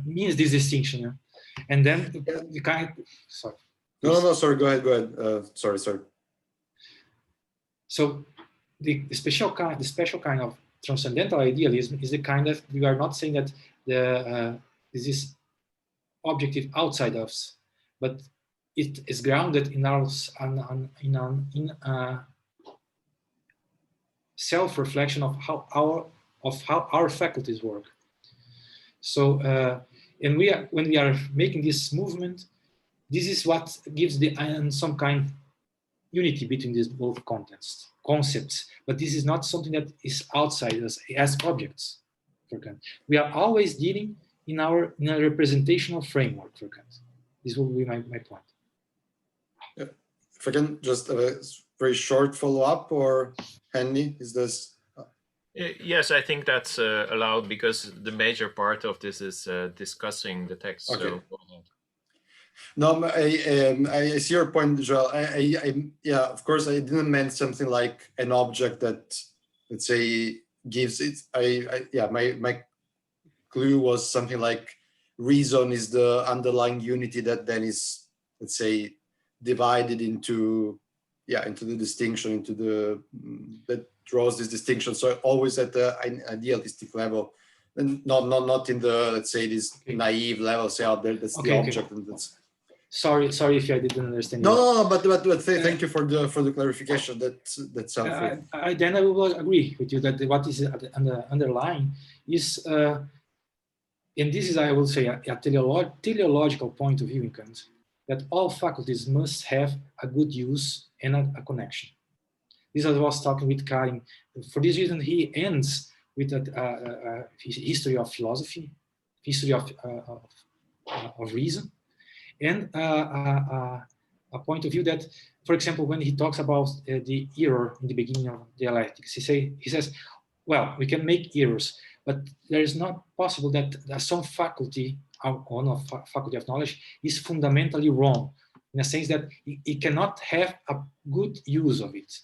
means this distinction. Yeah? And then we kind of, sorry. No, sorry, go ahead. Sorry. So the special kind of transcendental idealism is the kind of, we are not saying that this is objective outside us, but it is grounded in our self-reflection of how our faculties work. So, and when we are making this movement, this is what gives some kind unity between these both concepts. But this is not something that is outside us as objects. For Kant, we are always dealing in a representational framework. For Kant, this will be my point. Yeah. If I can just have a very short follow-up, or Henry, is this? Yes, I think that's allowed because the major part of this is discussing the text. Okay. So go ahead. No, I see your point, Joel. Yeah, of course, I didn't mean something like an object that, let's say, gives it. Yeah, my clue was something like reason is the underlying unity that then is, let's say, divided into the distinction, into the that draws this distinction. So always at the idealistic level, and not in the, let's say, this naive level. Say out there, that's the object, and that's. Sorry if I didn't understand. No, but thank you for the clarification. That's helpful. Then I will agree with you that what is underlying is, and this is, I will say, a teleological point of view in Kant, that all faculties must have a good use and a connection. This I was talking with Klein. For this reason, he ends with a history of philosophy, history of reason, and a point of view that, for example, when he talks about the error in the beginning of dialectics, he says, well, we can make errors, but there is not possible that some faculty, faculty of knowledge, is fundamentally wrong, in a sense that it cannot have a good use of it.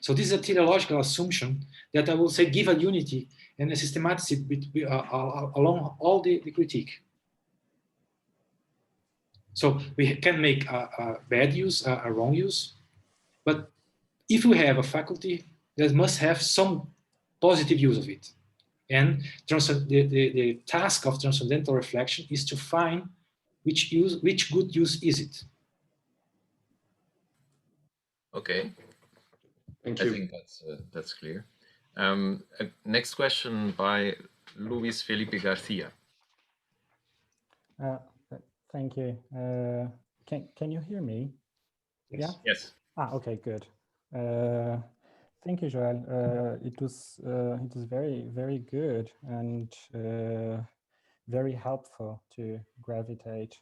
So this is a teleological assumption that I will say give a unity and a systematicity along all the critique. So we can make a bad use, a wrong use, but if we have a faculty, that must have some positive use of it. And the task of transcendental reflection is to find which good use is it. Okay. Thank you. I think that's clear. Next question by Luis Felipe Garcia. Thank you. Can you hear me? Yes. Yeah. Yes. Okay, good. Thank you, Joel. It was very, very good and very helpful to gravitate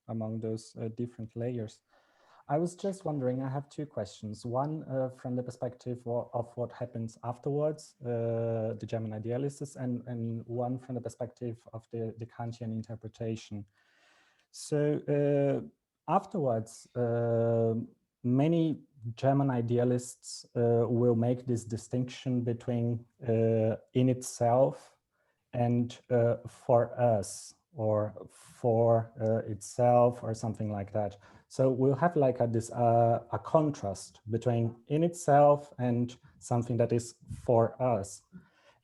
among those different layers. I was just wondering, I have two questions. One from the perspective of what happens afterwards, the German idealists, and one from the perspective of the Kantian interpretation. So afterwards, many German idealists will make this distinction between in itself and for us, or for itself, or something like that. So we'll have like a contrast between in itself and something that is for us.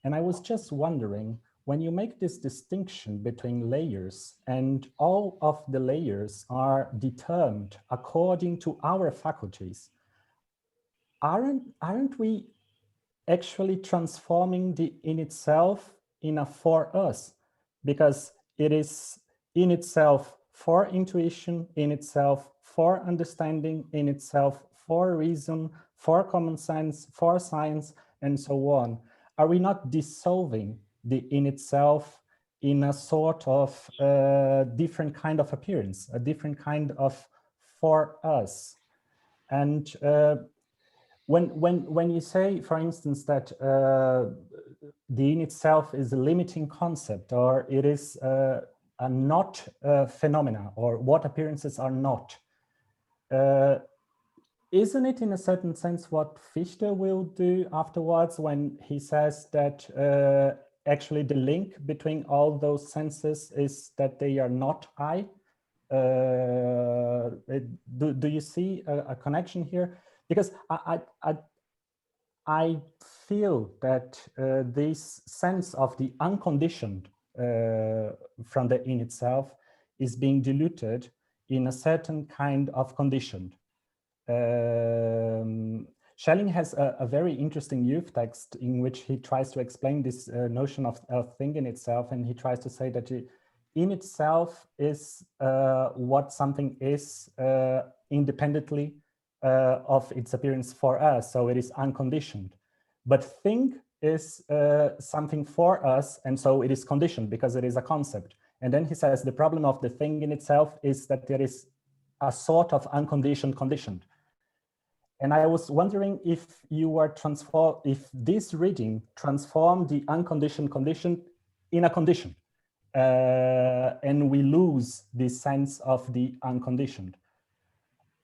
And I was just wondering, when you make this distinction between layers and all of the layers are determined according to our faculties, aren't we actually transforming the in itself in a for us? Because it is in itself for intuition, in itself for understanding, in itself for reason, for common sense, for science, and so on. Are we not dissolving the in itself in a sort of different kind of appearance, a different kind of for us? And when you say, for instance, that the in itself is a limiting concept, or it is a not phenomena, or what appearances are not, isn't it in a certain sense what Fichte will do afterwards when he says that actually the link between all those senses is that they are not I? Do you see a connection here? Because I feel that this sense of the unconditioned from the in itself is being diluted in a certain kind of conditioned. Schelling has a very interesting youth text in which he tries to explain this notion of thing in itself, and he tries to say that in itself is what something is independently of its appearance for us, so it is unconditioned. But thing is something for us, and so it is conditioned because it is a concept. And then he says the problem of the thing in itself is that there is a sort of unconditioned conditioned. And I was wondering if you were if this reading transformed the unconditioned condition in a condition, and we lose this sense of the unconditioned.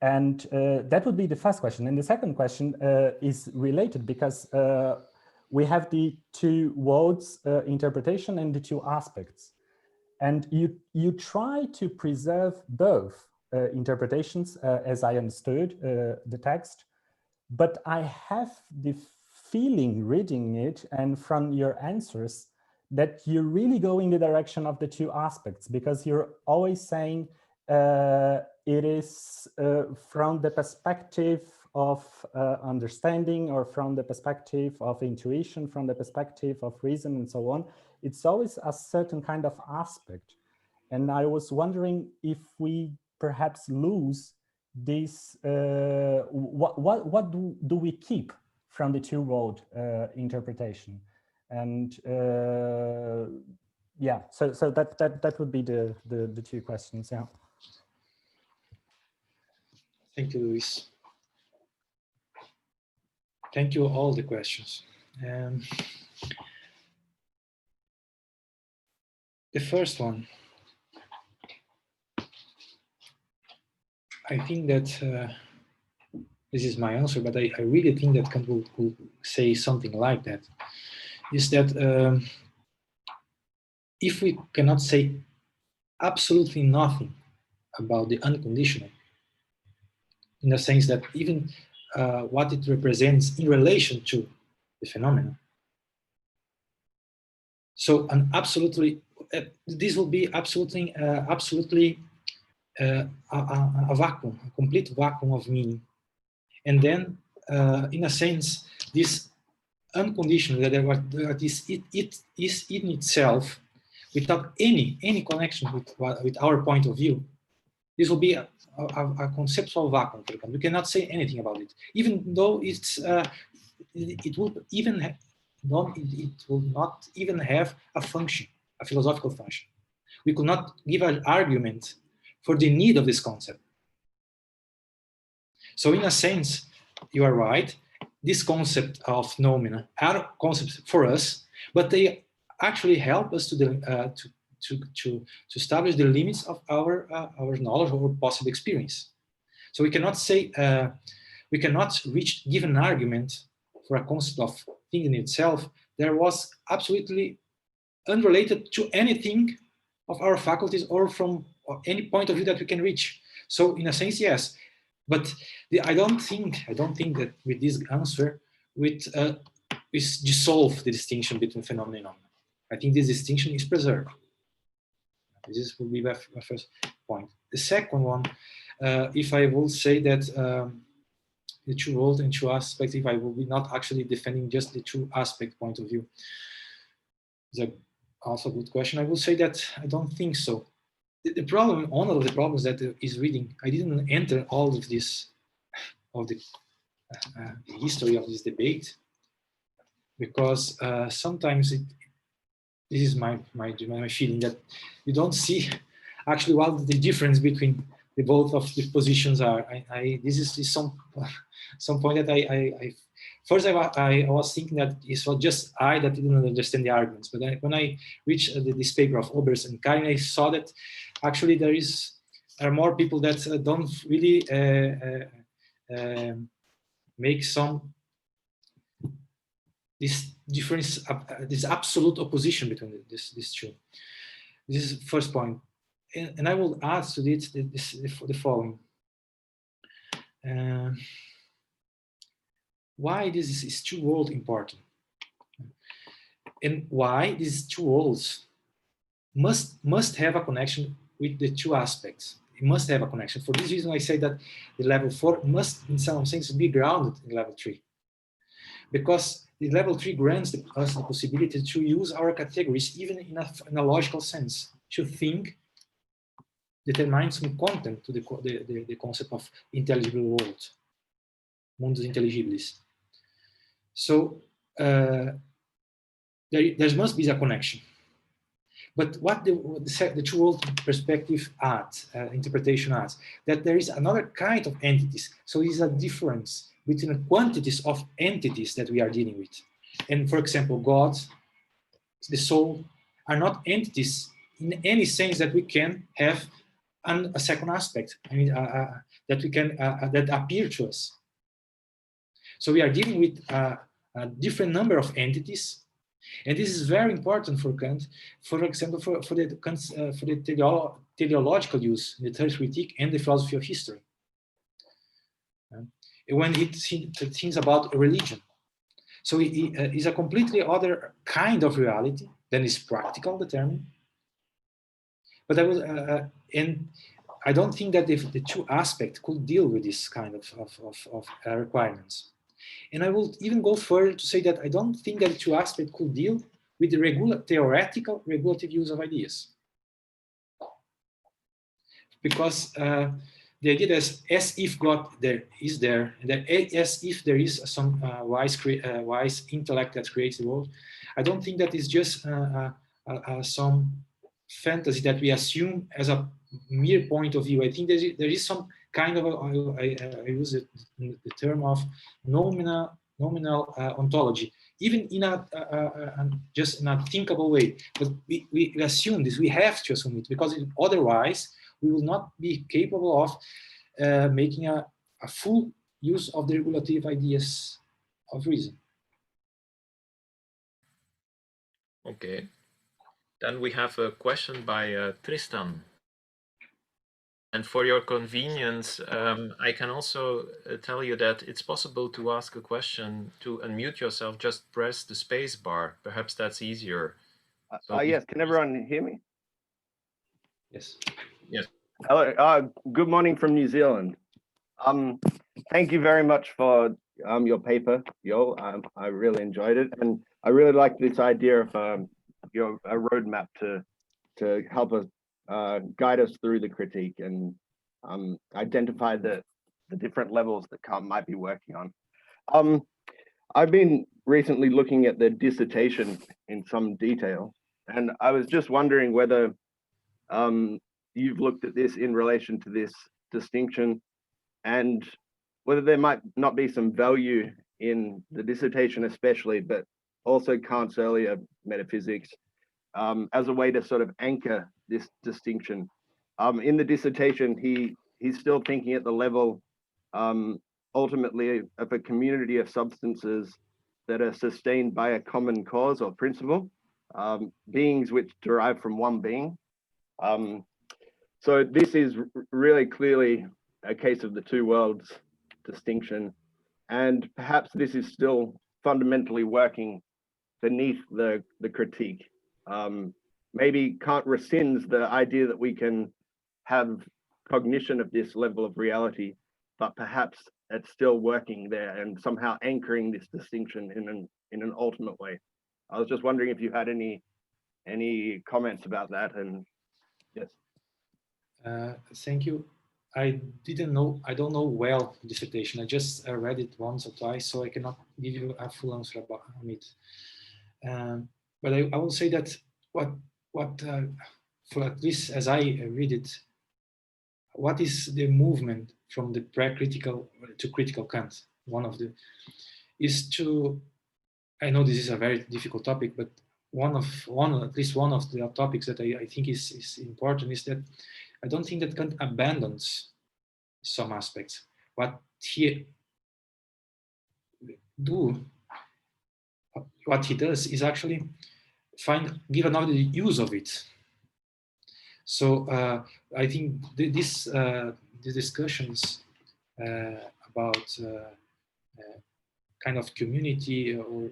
And that would be the first question. And the second question is related because we have the two words interpretation and the two aspects. And you try to preserve both interpretations as I understood the text, but I have the feeling reading it and from your answers that you really go in the direction of the two aspects, because you're always saying it is from the perspective of understanding, or from the perspective of intuition, from the perspective of reason and so on. It's always a certain kind of aspect. And I was wondering if we perhaps lose this, what do we keep from the two-world interpretation? And yeah, so that would be the two questions. Yeah. Thank you, Luis. Thank you all the questions. The first one, I think that this is my answer, but I really think that Kant will say something like that, is that if we cannot say absolutely nothing about the unconditional, in the sense that even what it represents in relation to the phenomenon, so an absolutely, this will be absolutely a vacuum, a complete vacuum of meaning. And then, in a sense, this unconditional, that is in itself, without any connection with our point of view, this will be a conceptual vacuum. We cannot say anything about it, even though it's it will not even have a function, a philosophical function. We could not give an argument for the need of this concept. So in a sense, you are right. This concept of phenomena are concepts for us, but they actually help us to establish the limits of our knowledge or possible experience. So we cannot say we cannot give an argument for a concept of thing in itself that was absolutely unrelated to anything of our faculties or from any point of view that we can reach. So in a sense, yes, but I don't think that with this answer we dissolve the distinction between phenomena and phenomena. I think this distinction is preserved. This will be my first point. The second one, if I will say that the two world and two aspects, if I will be not actually defending just the two aspect point of view, is also a good question. I will say that I don't think so. The problem, one of the problems that is reading, I didn't enter all of this, of the history of this debate, because sometimes this is my feeling, that you don't see actually what the difference between the both of the positions are. This is some point that I first I was thinking that it was just I that didn't understand the arguments, but when I reached this paper of Obers and Klein, I saw that actually there are more people that don't really make this difference, this absolute opposition between these two. This is the first point. And I will add to it the following. Why this is two worlds important? And why these two worlds must have a connection with the two aspects. It must have a connection. For this reason, I say that the level 4 must, in some sense, be grounded in level 3. Because the level 3 grants us the possibility to use our categories, even in a logical sense, to think, determine some content to the concept of intelligible world, mundus intelligibles. So there must be a connection. But what the two world perspective adds, interpretation adds, that there is another kind of entities. So it is a difference between the quantities of entities that we are dealing with. And for example, God, the soul, are not entities in any sense that we can have a second aspect. I mean, that we can that appear to us. So we are dealing with a different number of entities, and this is very important for Kant. For example, for the teleological use, the third critique, and the philosophy of history. When he thinks about religion, so it is a completely other kind of reality than is practical determined. But and I don't think that the two aspects could deal with this kind of requirements. And I will even go further to say that I don't think that the two aspects could deal with the theoretical regulative use of ideas. Because the idea that as if God is there, and that as if there is some wise intellect that creates the world, I don't think that is just some fantasy that we assume as a mere point of view. I think there is some kind of I use the term of nominal ontology, even in just in a thinkable way. But we assume this. We have to assume it, because otherwise we will not be capable of making a full use of the regulative ideas of reason. Okay. Then we have a question by Tristan. And for your convenience, I can also tell you that it's possible to ask a question. To unmute yourself, just press the space bar. Perhaps that's easier. Yes, can everyone hear me? Yes. Yes. Hello, good morning from New Zealand. Thank you very much for your paper, Yo. I really enjoyed it, and I really like this idea of a roadmap to help us guide us through the critique and identify the different levels that Kant might be working on. I've been recently looking at the dissertation in some detail, and I was just wondering whether you've looked at this in relation to this distinction, and whether there might not be some value in the dissertation especially, but also Kant's earlier metaphysics, as a way to sort of anchor this distinction. In the dissertation, he's still thinking at the level ultimately of a community of substances that are sustained by a common cause or principle, beings which derive from one being. So this is really clearly a case of the two worlds distinction, and perhaps this is still fundamentally working beneath the critique. Maybe Kant rescinds the idea that we can have cognition of this level of reality, but perhaps it's still working there and somehow anchoring this distinction in an ultimate way. I was just wondering if you had any comments about that. And yes. Thank you. I don't know well the dissertation. I just read it once or twice, so I cannot give you a full answer about it. But I will say that what for at least as I read it, what is the movement from the pre-critical to critical Kant? One of the is to, I know this is a very difficult topic, but at least one of the topics that I think is important is that I don't think that Kant abandons some aspects. What he does is actually give another use of it. So I think the discussions about kind of community, or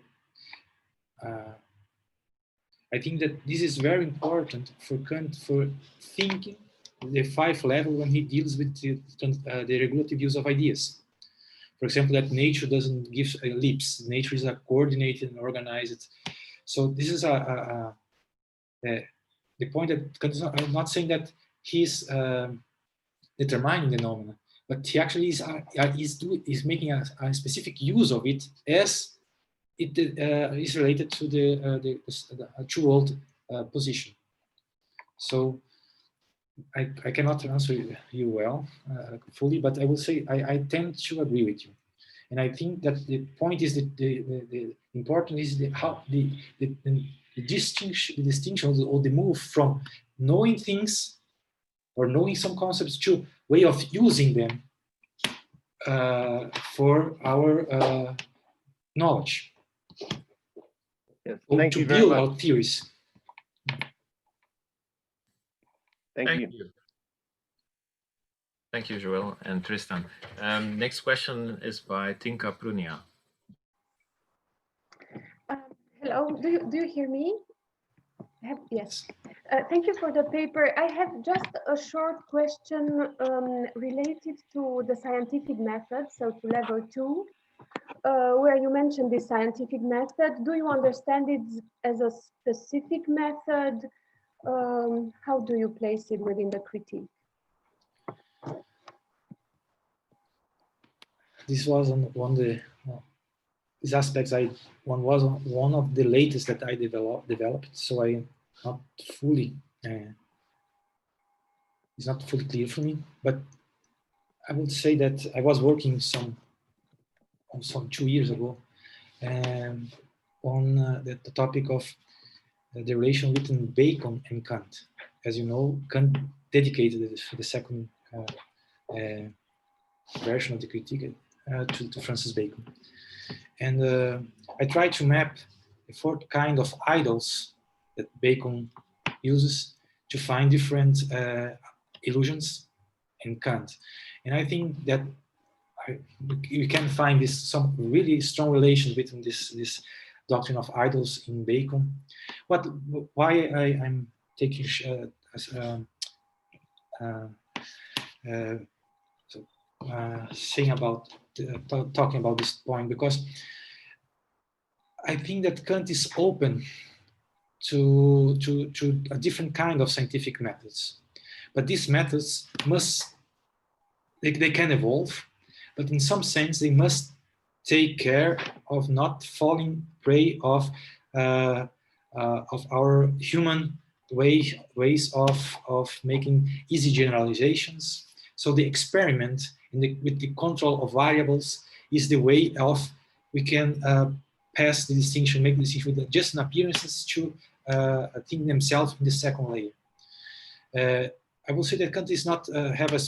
I think that this is very important for Kant for thinking the 5th level when he deals with the regulative use of ideas. For example, that nature doesn't give leaps. Nature is a coordinated and organized. So this is the point that Kant is not, I'm not saying that he's determining the phenomena, but he actually is making a specific use of it as it is related to the true world position. So I cannot answer you well fully, but I will say I tend to agree with you, and I think that the point is that the important is the distinction or the move from knowing things or knowing some concepts to way of using them for our knowledge. Yes, Or thank to you very build much. our theories. Thank you. Thank you, Joel and Tristan. Next question is by Tinka Prunia. Hello, do you hear me? Yes. Thank you for the paper. I have just a short question related to the scientific method, so to level 2, where you mentioned the scientific method. Do you understand it as a specific method? How do you place it within the critique? This was one of the these aspects. Was one of the latest that I developed. So I not fully. It's not fully clear for me, but I would say that I was working some 2 years ago on the topic of the relation between Bacon and Kant. As you know, Kant dedicated the second version of the critique to Francis Bacon. And I tried to map the 4 kind of idols that Bacon uses to find different illusions in Kant. And I think that you can find some really strong relations between this doctrine of idols in Bacon. Why I'm taking saying about talking about this point, because I think that Kant is open to a different kind of scientific methods, but these methods they can evolve, but in some sense they must take care of not falling prey of our human ways of making easy generalizations. So the experiment with the control of variables is the way of we can pass the distinction, make the distinction with just appearances to a thing themselves in the second layer. I will say that Kant does not have a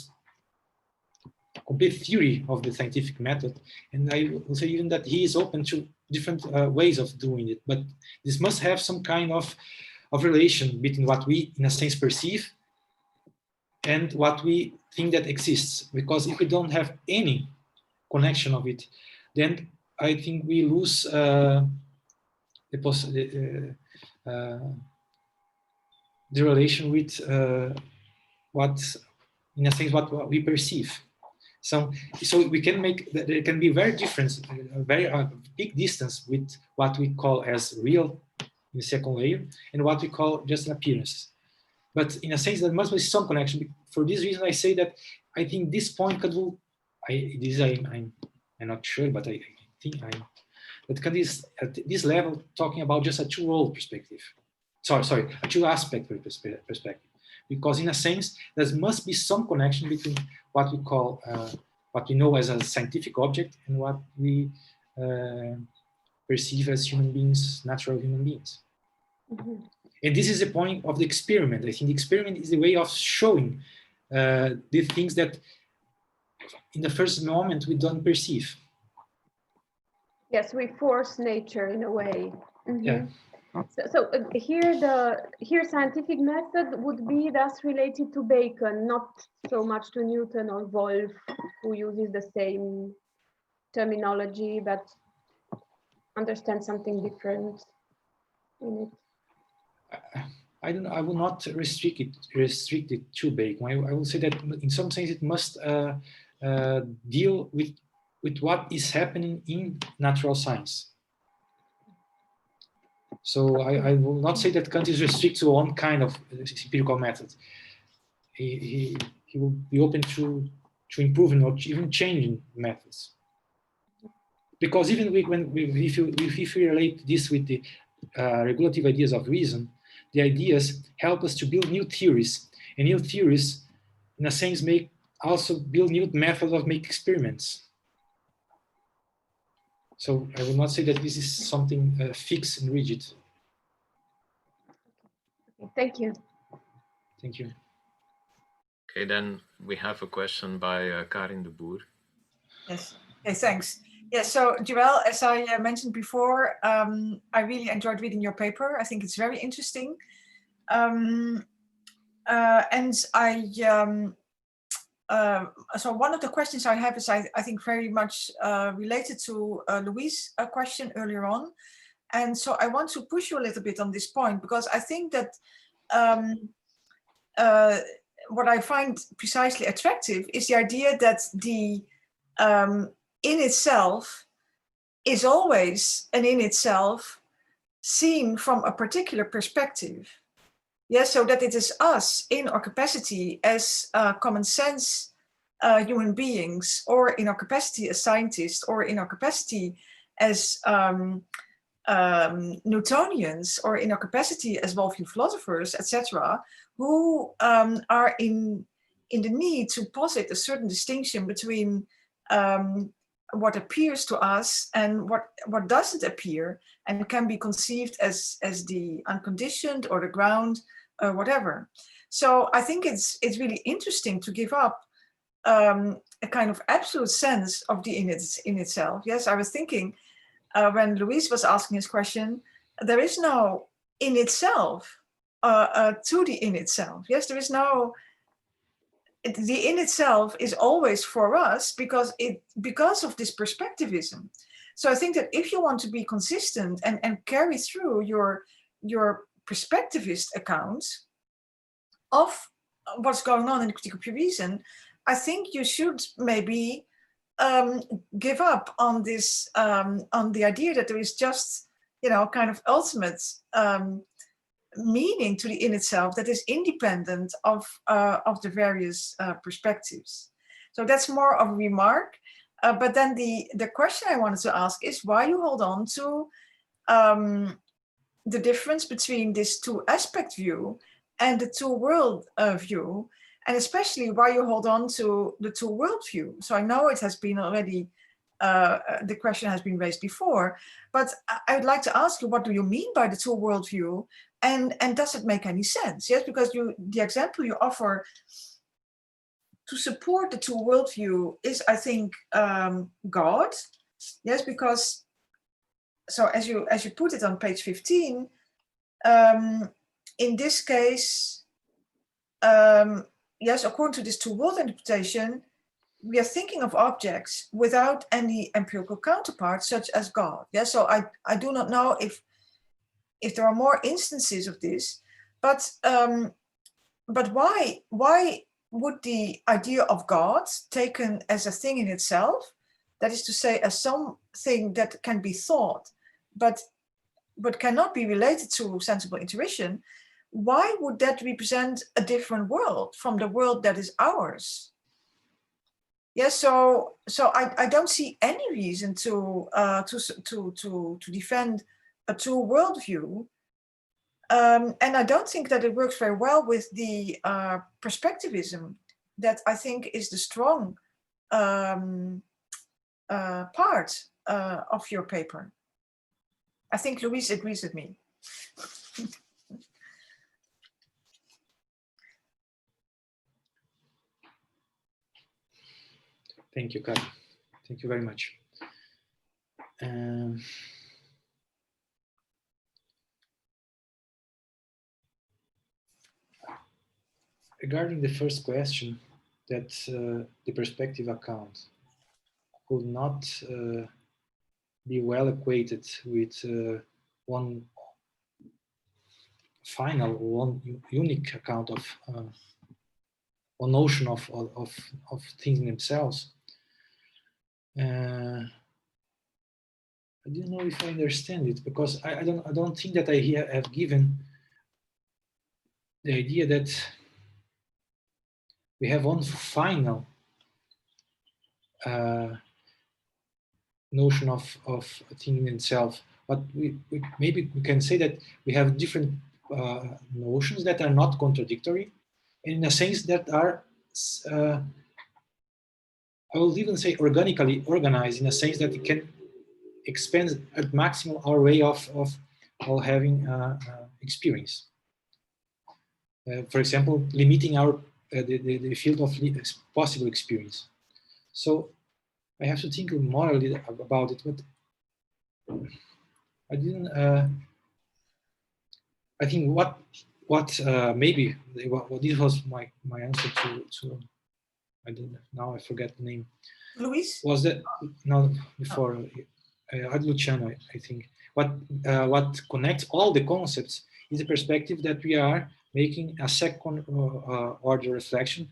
complete theory of the scientific method, and I will say even that he is open to different ways of doing it, but this must have some kind of relation between what we in a sense perceive and what we think that exists, because if we don't have any connection of it, then I think we lose the relation with what, in a sense, what we perceive. So we can make, there can be very different, very big distance with what we call as real in the second layer and what we call just an appearance. But in a sense, there must be some connection. For this reason, I say that I think this point Kant will, I'm not sure, but I think that Kant is at this level talking about just a two-world perspective. sorry, a two-aspect perspective. Because in a sense, there must be some connection between what we call, what we know as a scientific object and what we perceive as human beings, natural human beings. Mm-hmm. And this is the point of the experiment. I think the experiment is a way of showing the things that in the first moment we don't perceive. Yes, we force nature in a way. Mm-hmm. Yeah. So here scientific method would be thus related to Bacon, not so much to Newton or Wolff, who uses the same terminology but understand something different in it. I don't know. I will not restrict it to Bacon. I will say that in some sense it must deal with what is happening in natural science. So I will not say that Kant is restricted to one kind of empirical method. He will be open to improving or even changing methods. Because even if we relate this with the regulative ideas of reason, the ideas help us to build new theories, and new theories, in a sense, also build new methods of making experiments. So I will not say that this is something fixed and rigid. Thank you. Thank you. Okay, then we have a question by Karin de Boer. Yes. Okay, thanks. Yes, so Joël, as I mentioned before, I really enjoyed reading your paper. I think it's very interesting. And so one of the questions I have is I think very much related to Louise's question earlier on. And so I want to push you a little bit on this point, because I think that what I find precisely attractive is the idea that the in itself is always an in itself seen from a particular perspective. Yes, so that it is us in our capacity as common sense human beings, or in our capacity as scientists, or in our capacity as Newtonians, or in our capacity as Wolffian philosophers, etc., who are in the need to posit a certain distinction between what appears to us and what doesn't appear, and can be conceived as the unconditioned or the ground, whatever. So I think it's really interesting to give up a kind of absolute sense of the in itself. Yes, I was thinking when Louise was asking his question, there is no in itself to the in itself. Yes, there is no. The in itself is always for us because of this perspectivism. So I think that if you want to be consistent and carry through your perspectivist account of what's going on in the critique of pure reason, I think you should maybe give up on this on the idea that there is just kind of ultimate meaning to the in itself that is independent of the various perspectives. So that's more of a remark. But then the question I wanted to ask is why you hold on to the difference between this two-aspect view and the two-world view, and especially why you hold on to the two-world view. So I know it has been already, the question has been raised before, but I would like to ask you, what do you mean by the two-world view? And does it make any sense? Yes, because the example you offer to support the two worldview is, I think, God. Yes, because so as you put it on page 15, in this case, yes, according to this two world interpretation, we are thinking of objects without any empirical counterpart, such as God. Yes, so I do not know if there are more instances of this, but why would the idea of God, taken as a thing in itself, that is to say, as something that can be thought, but cannot be related to sensible intuition, why would that represent a different world from the world that is ours? Yes, so I don't see any reason to defend a two worldview And I don't think that it works very well with the perspectivism that I think is the strong part of your paper. I think Louise agrees with me. Thank you, Karen. Thank you very much. Regarding the first question, that the perspective account could not be well equated with one final, one unique account of one notion of things themselves. I don't know if I understand it, because I don't think that I have given the idea that we have one final notion of thinking itself, but maybe we can say that we have different notions that are not contradictory, and in a sense that are, I will even say, organically organized, in a sense that it can expand at maximum our way of having experience. For example, limiting our the field of possible experience. So I have to think more about it, but I didn't. I think what maybe what this was my answer to I don't now I forget the name. Luis? Was that no before Luciano? I think what connects all the concepts is the perspective that we are making a second order reflection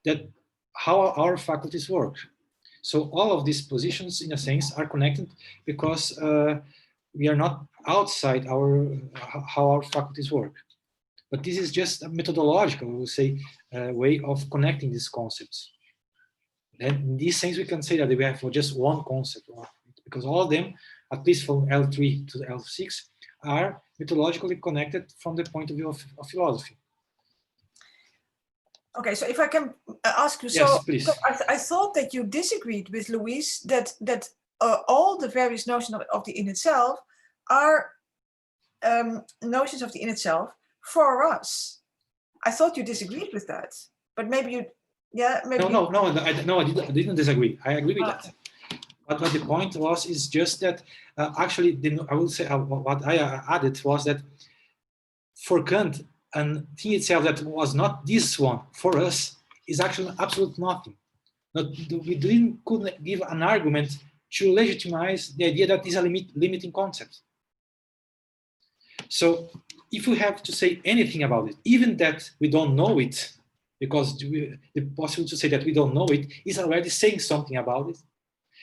that how our faculties work. So all of these positions, in a sense, are connected because we are not outside how our faculties work. But this is just a methodological, we will say, way of connecting these concepts. And in this sense, we can say that we have just one concept, because all of them, at least from L3 to L6, are methodologically connected from the point of view of philosophy. Okay, so if I can ask you, yes, so please. I thought that you disagreed with Luis that all the various notions of the in itself are notions of the in itself for us. I thought you disagreed with that, but maybe you, yeah, maybe. No, I didn't disagree. I agree with that. But what the point was is just that actually, I will say what I added was that for Kant, and thing itself that was not this one for us is actually absolute nothing. We couldn't give an argument to legitimize the idea that is a limiting concept. So if we have to say anything about it, even that we don't know it, because the possibility to say that we don't know it is already saying something about it.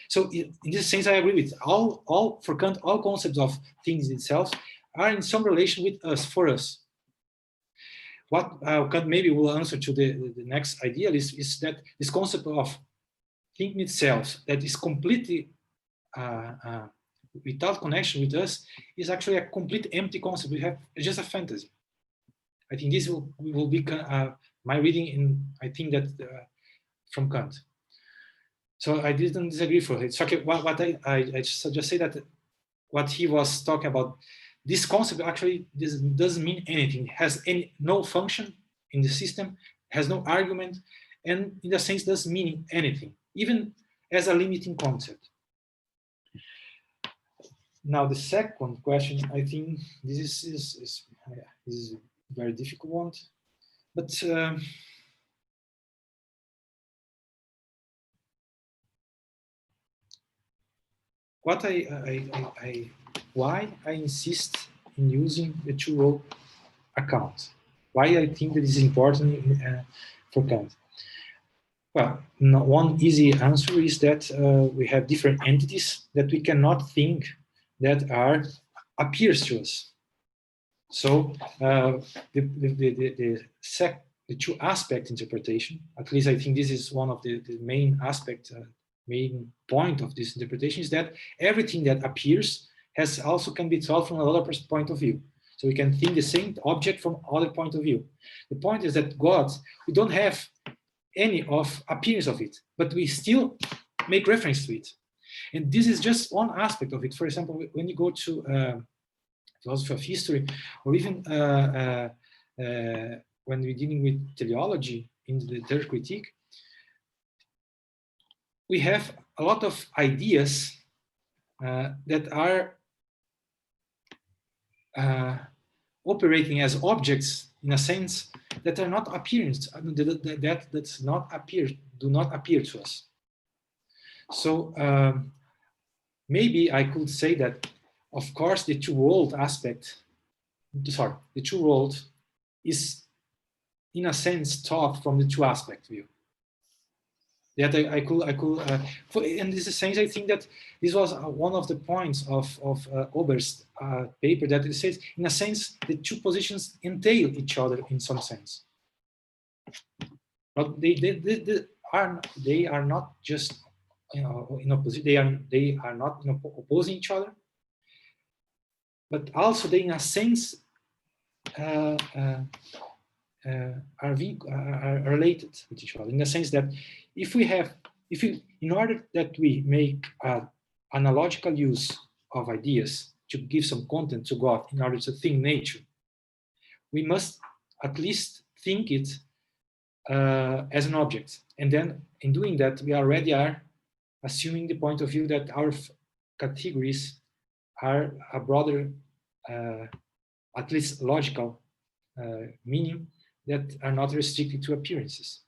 So in this sense, I agree with all for Kant, all concepts of things themselves are in some relation with us, for us. What Kant maybe will answer to the next idealist is that this concept of thinking itself that is completely without connection with us is actually a complete empty concept. We have just a fantasy. I think this will be my reading in, I think that from Kant. So I didn't disagree for it. So okay, what I just say that what he was talking about, this concept actually doesn't mean anything, has no function in the system, has no argument, and in a sense doesn't mean anything, even as a limiting concept. Now the second question, I think this is a very difficult one, but what why I insist in using the two-row account? Why I think that is important for Kant? Well, one easy answer is that we have different entities that we cannot think that appears to us. So the two aspect interpretation, at least I think this is one of the main aspect, main point of this interpretation, is that everything that appears also can be thought from another point of view. So we can think the same object from other point of view. The point is that God, we don't have any of appearance of it, but we still make reference to it. And this is just one aspect of it. For example, when you go to philosophy of history, or even when we're dealing with teleology in the third critique, we have a lot of ideas that are operating as objects in a sense that are not appearance, that's not appear, do not appear to us. So maybe I could say that, of course, the two-world aspect, sorry, the two-world is in a sense taught from the two-aspect view. That I could, in this sense, I think that this was one of the points of Ober's paper, that it says, in a sense, the two positions entail each other in some sense. But they are not just in opposition. They are not opposing each other, but also they, in a sense, are related with each other, in the sense that in order that we make analogical use of ideas to give some content to God in order to think nature, we must at least think it as an object. And then in doing that, we already are assuming the point of view that our categories are a broader, at least logical meaning, that are not restricted to appearances.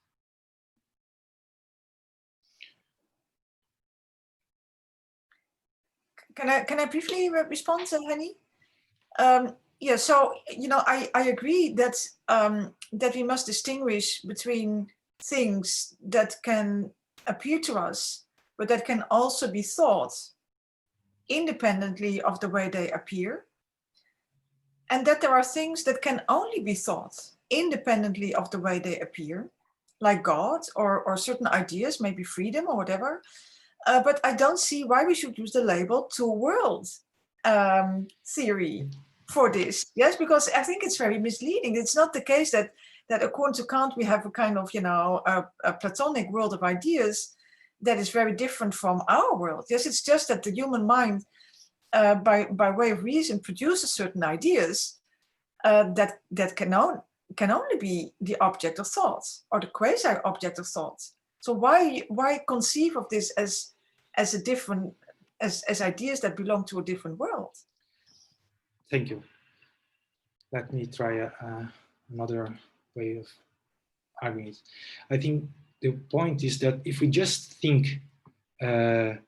Can I briefly respond, Henny? Yeah, so I agree that that we must distinguish between things that can appear to us, but that can also be thought independently of the way they appear, and that there are things that can only be thought independently of the way they appear, like God or certain ideas, maybe freedom or whatever. But I don't see why we should use the label two-world theory for this. Yes, because I think it's very misleading. It's not the case that according to Kant, we have a kind of, a Platonic world of ideas that is very different from our world. Yes, it's just that the human mind, by way of reason, produces certain ideas that can only be the object of thought, or the quasi-object of thought. So why conceive of this as a different, as ideas that belong to a different world? Thank you. Let me try another way of arguing it. I think the point is that if we just think the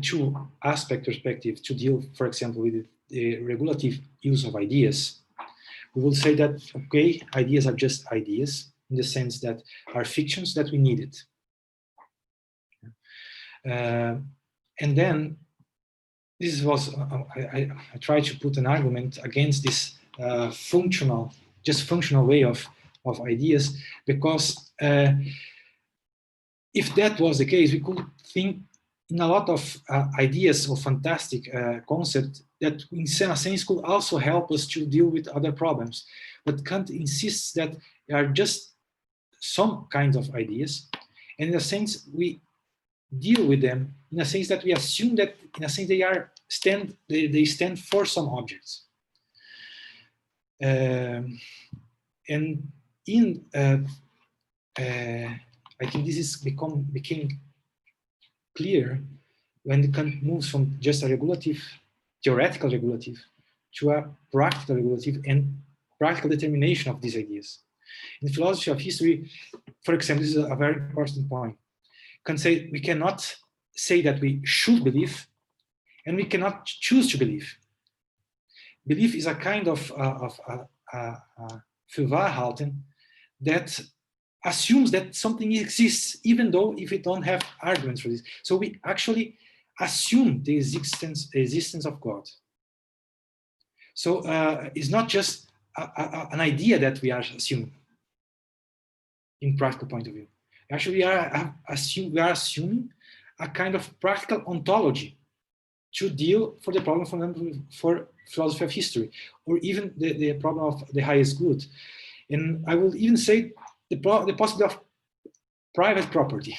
two-aspect perspective to deal, for example, with the regulative use of ideas, we will say that, okay, ideas are just ideas, in the sense that are fictions that we needed. And then this was, I tried to put an argument against this functional way of ideas, because if that was the case, we could think in a lot of ideas or fantastic concepts that in a sense could also help us to deal with other problems. But Kant insists that they are just some kinds of ideas, and in a sense we deal with them in a sense that we assume that in a sense they stand for some objects. And in I think this is became clear when Kant moves from just a theoretical regulative, to a practical regulative and practical determination of these ideas. In philosophy of history, for example, this is a very important point. Kant say we cannot say that we should believe, and we cannot choose to believe. Belief is a kind of Fürwahrhalten that assumes that something exists, even though if we don't have arguments for this. So we actually assume the existence of God. So it's not just an idea that we are assuming in practical point of view. Actually, we are assuming a kind of practical ontology to deal for the problem, for philosophy of history, or even the problem of the highest good. And I will even say the possibility of private property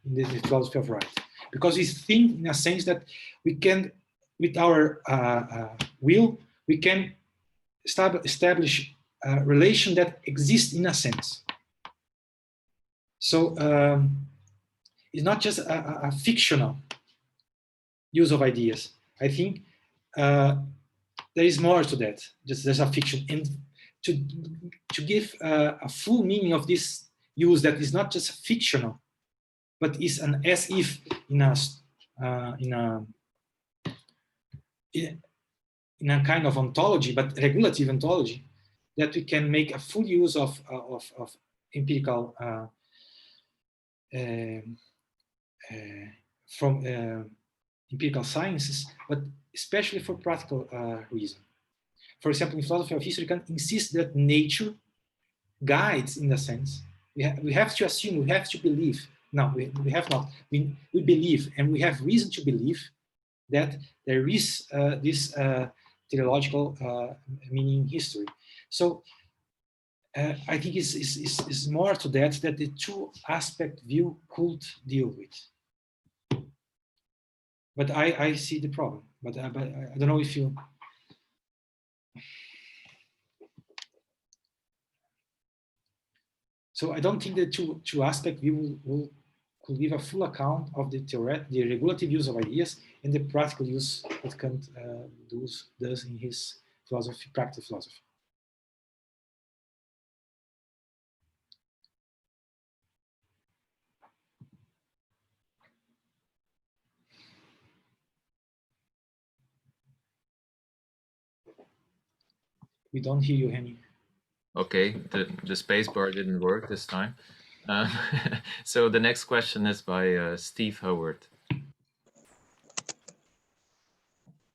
in the philosophy of right, because we think in a sense that we can, with our will, we can establish a relation that exists in a sense. So it's not just a fictional use of ideas. I think there is more to that. Just there's a fiction, and to give a full meaning of this use that is not just fictional, but is an as if in a kind of ontology, but regulative ontology, that we can make a full use of empirical from empirical sciences, but especially for practical reason. For example, in philosophy of history, you can insist that nature guides, in a sense. We have to assume, we have to believe. No, we have not. We believe, and we have reason to believe that there is this teleological meaning in history. So I think it's more to that the two-aspect view could deal with. But I see the problem. But I don't know if you. So I don't think the two-aspect view could give a full account of the regulative use of ideas and the practical use that Kant does in his philosophy, practical philosophy. We don't hear you, Henny. Okay, the space bar didn't work this time. So the next question is by Steve Howard.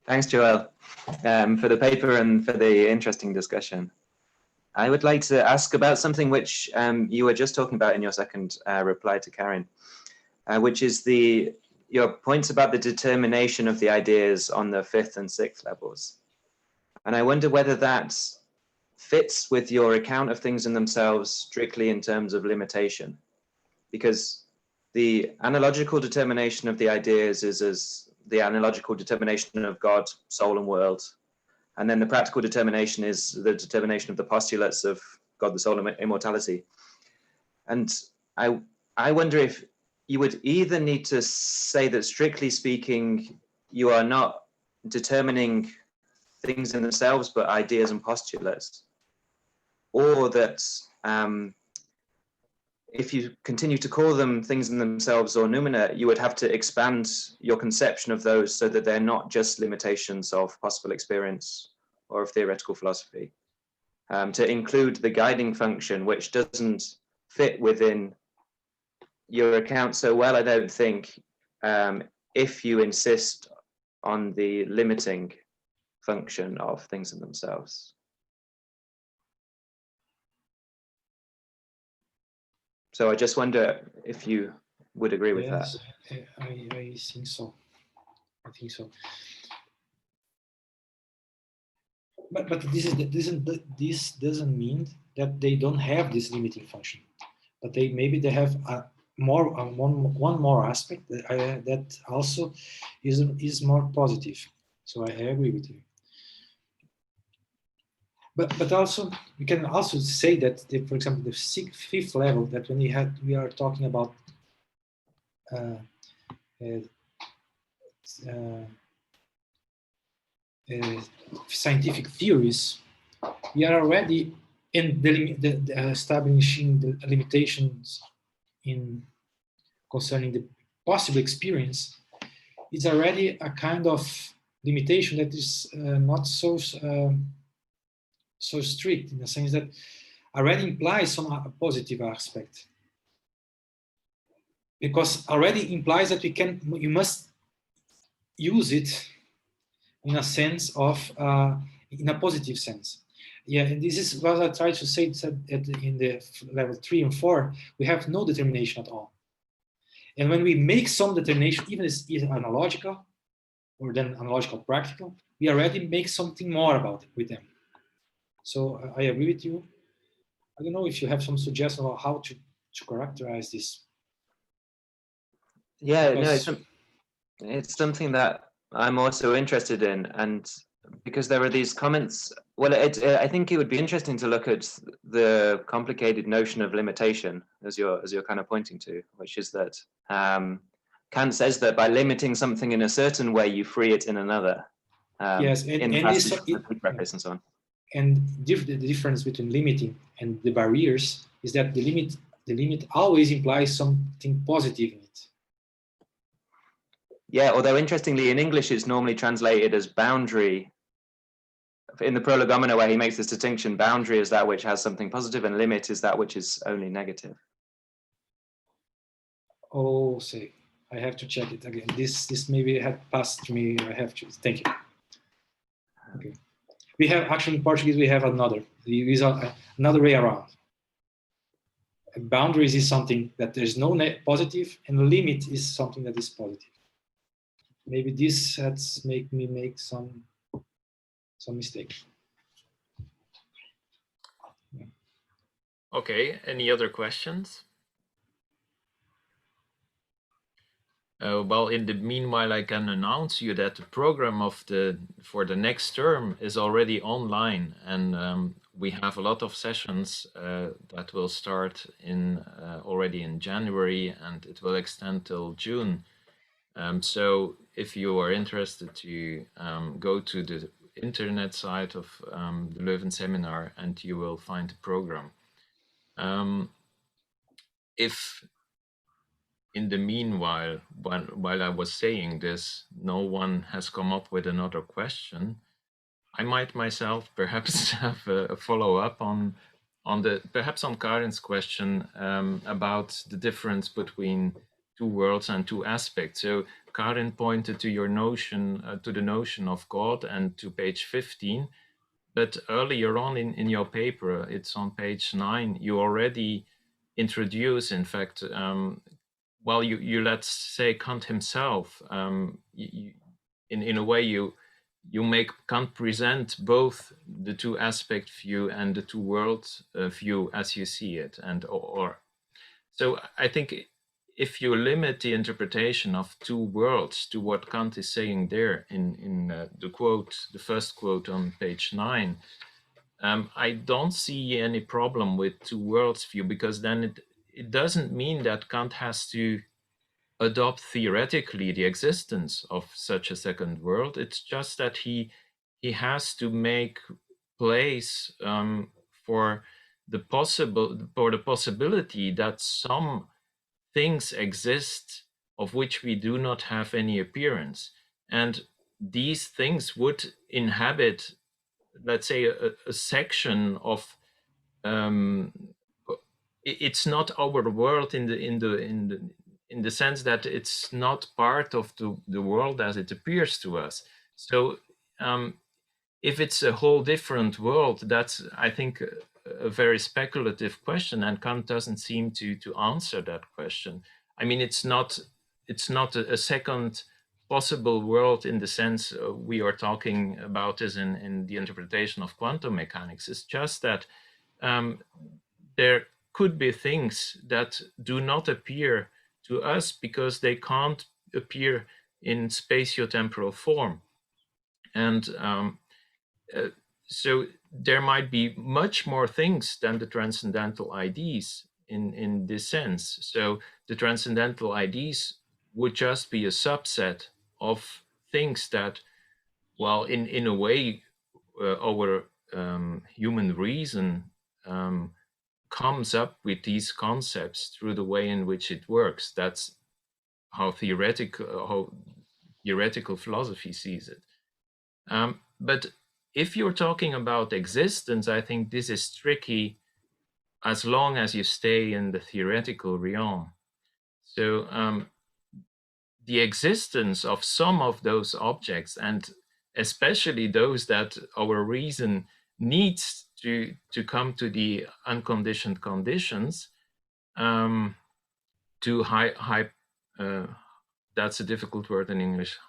Thanks, Joel, for the paper and for the interesting discussion. I would like to ask about something which you were just talking about in your second reply to Karen, which is your points about the determination of the ideas on the 5th and 6th levels. And I wonder whether that fits with your account of things in themselves strictly in terms of limitation, because the analogical determination of the ideas is as the analogical determination of God, soul, and world. And then the practical determination is the determination of the postulates of God, the soul, and immortality. And I wonder if you would either need to say that, strictly speaking, you are not determining things in themselves, but ideas and postulates, or that if you continue to call them things in themselves or noumena, you would have to expand your conception of those so that they're not just limitations of possible experience or of theoretical philosophy, to include the guiding function, which doesn't fit within your account so well, I don't think, if you insist on the limiting function of things in themselves. So I just wonder if you would agree with that. I think so. I think so. But this doesn't mean that they don't have this limiting function. But maybe they have one more aspect that also is more positive. So I agree with you. But also we can also say that for example the 5th level, that when we are talking about scientific theories, we are already in establishing the limitations in concerning the possible experience. It's already a kind of limitation that is not so strict, in the sense that already implies some positive aspect, because already implies that you must use it in a sense of in a positive sense. Yeah, and this is what I try to say in the level 3 and 4. We have no determination at all, and when we make some determination, even if it's analogical or then analogical practical, we already make something more about it with them. So I agree with you. I don't know if you have some suggestion about how to characterize this. Yeah, Because, no, it's something that I'm also interested in, and because there are these comments. Well, I think it would be interesting to look at the complicated notion of limitation, as you're kind of pointing to, which is that Kant says that by limiting something in a certain way, you free it in another. yes, in this, practice and so on. And the difference between limiting and the barriers is that the limit always implies something positive in it. Yeah, although interestingly, in English, it's normally translated as boundary. In the Prolegomena, where he makes this distinction, boundary is that which has something positive, and limit is that which is only negative. Oh, say, I have to check it again. This maybe had passed to me. I have to. Thank you. Okay. We have actually in Portuguese we have another. We use another way around. Boundaries is something that there's no positive, and limit is something that is positive. Maybe this has made me make some mistakes. Yeah. Okay, any other questions? Well, in the meanwhile, I can announce you that the program for the next term is already online, and we have a lot of sessions that will start already in January, and it will extend till June. So if you are interested to go to the internet site of the Leuven Seminar, and you will find the program. If in the meanwhile, while I was saying this, no one has come up with another question, I might myself perhaps have a follow-up on perhaps on Karin's question about the difference between two worlds and two aspects. So Karin pointed to your notion, to the notion of God, and to page 15. But earlier on in your paper, it's on page 9, you already introduce, in fact, well, you let's say Kant himself, in a way you make Kant present both the two aspect view and the two worlds view as you see it, so I think if you limit the interpretation of two worlds to what Kant is saying there in the quote, the first quote on page 9, I don't see any problem with two worlds view, because then it doesn't mean that Kant has to adopt theoretically the existence of such a second world. It's just that he has to make place for the possibility that some things exist of which we do not have any appearance, and these things would inhabit, let's say, a section of it's not our world in the sense that it's not part of the world as it appears to us. So if it's a whole different world, that's, I think, a very speculative question, and Kant doesn't seem to answer that question. I mean, it's not a second possible world in the sense we are talking about this in the interpretation of quantum mechanics. It's just that there could be things that do not appear to us because they can't appear in spatiotemporal form. And so there might be much more things than the transcendental ideas in this sense. So the transcendental ideas would just be a subset of things that, well, in a way, our human reason comes up with these concepts through the way in which it works. That's how theoretical philosophy sees it. But if you're talking about existence, I think this is tricky as long as you stay in the theoretical realm. So the existence of some of those objects, and especially those that our reason needs to come to the unconditioned conditions, to that's a difficult word in English,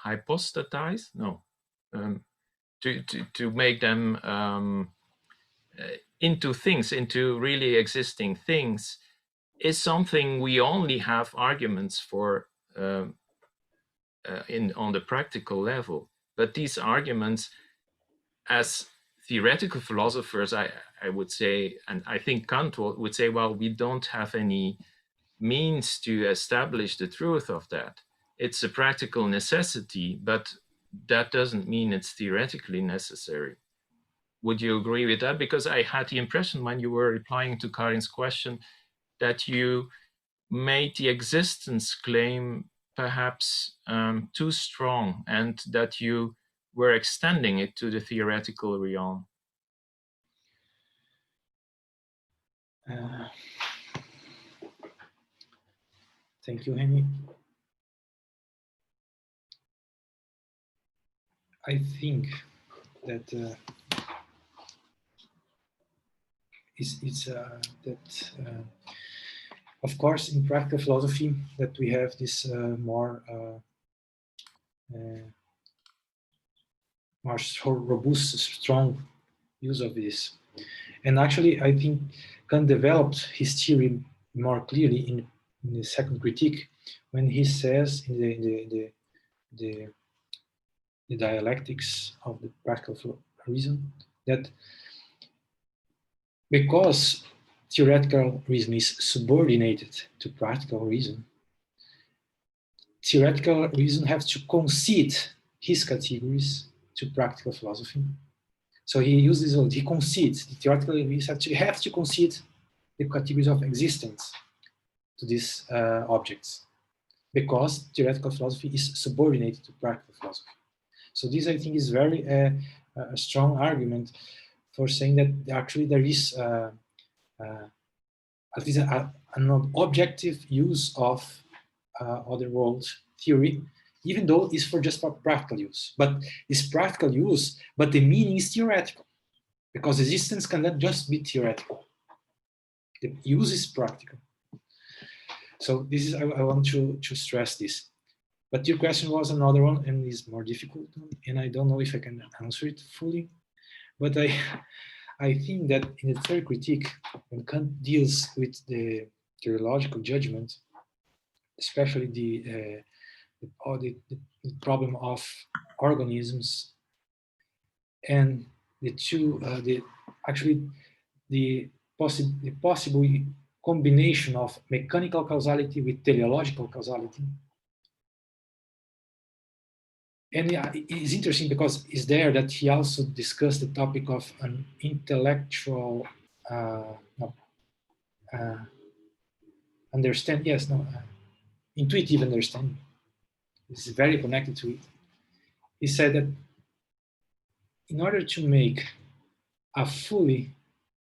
hypostatize? No. to make them into things, into really existing things, is something we only have arguments for on the practical level. But these arguments, as theoretical philosophers, I would say, and I think Kant would say, well, we don't have any means to establish the truth of that. It's a practical necessity, but that doesn't mean it's theoretically necessary. Would you agree with that? Because I had the impression when you were replying to Karin's question that you made the existence claim perhaps too strong, and that you were extending it to the theoretical realm. Thank you, Henny. I think that of course, in practical philosophy, that we have this more robust, strong use of this. And actually, I think Kant developed his theory more clearly in the second critique, when he says in the dialectics of the practical reason that because theoretical reason is subordinated to practical reason, theoretical reason has to concede his categories to practical philosophy. So he uses this word, he concedes. The theoretical reason has to concede the categories of existence to these objects, because theoretical philosophy is subordinated to practical philosophy. So this, I think, is very a strong argument for saying that actually there is at least an objective use of other world theory, even though it's just for practical use. But it's practical use, but the meaning is theoretical, because existence cannot just be theoretical. The use is practical. So this is, I want to stress this. But your question was another one, and is more difficult, and I don't know if I can answer it fully. But I think that in the third critique, when Kant deals with the teleological judgment, especially the problem of organisms, and the possible combination of mechanical causality with teleological causality. And it's interesting because it's there that he also discussed the topic of an intellectual intuitive understanding. This is very connected to it. He said that in order to make a fully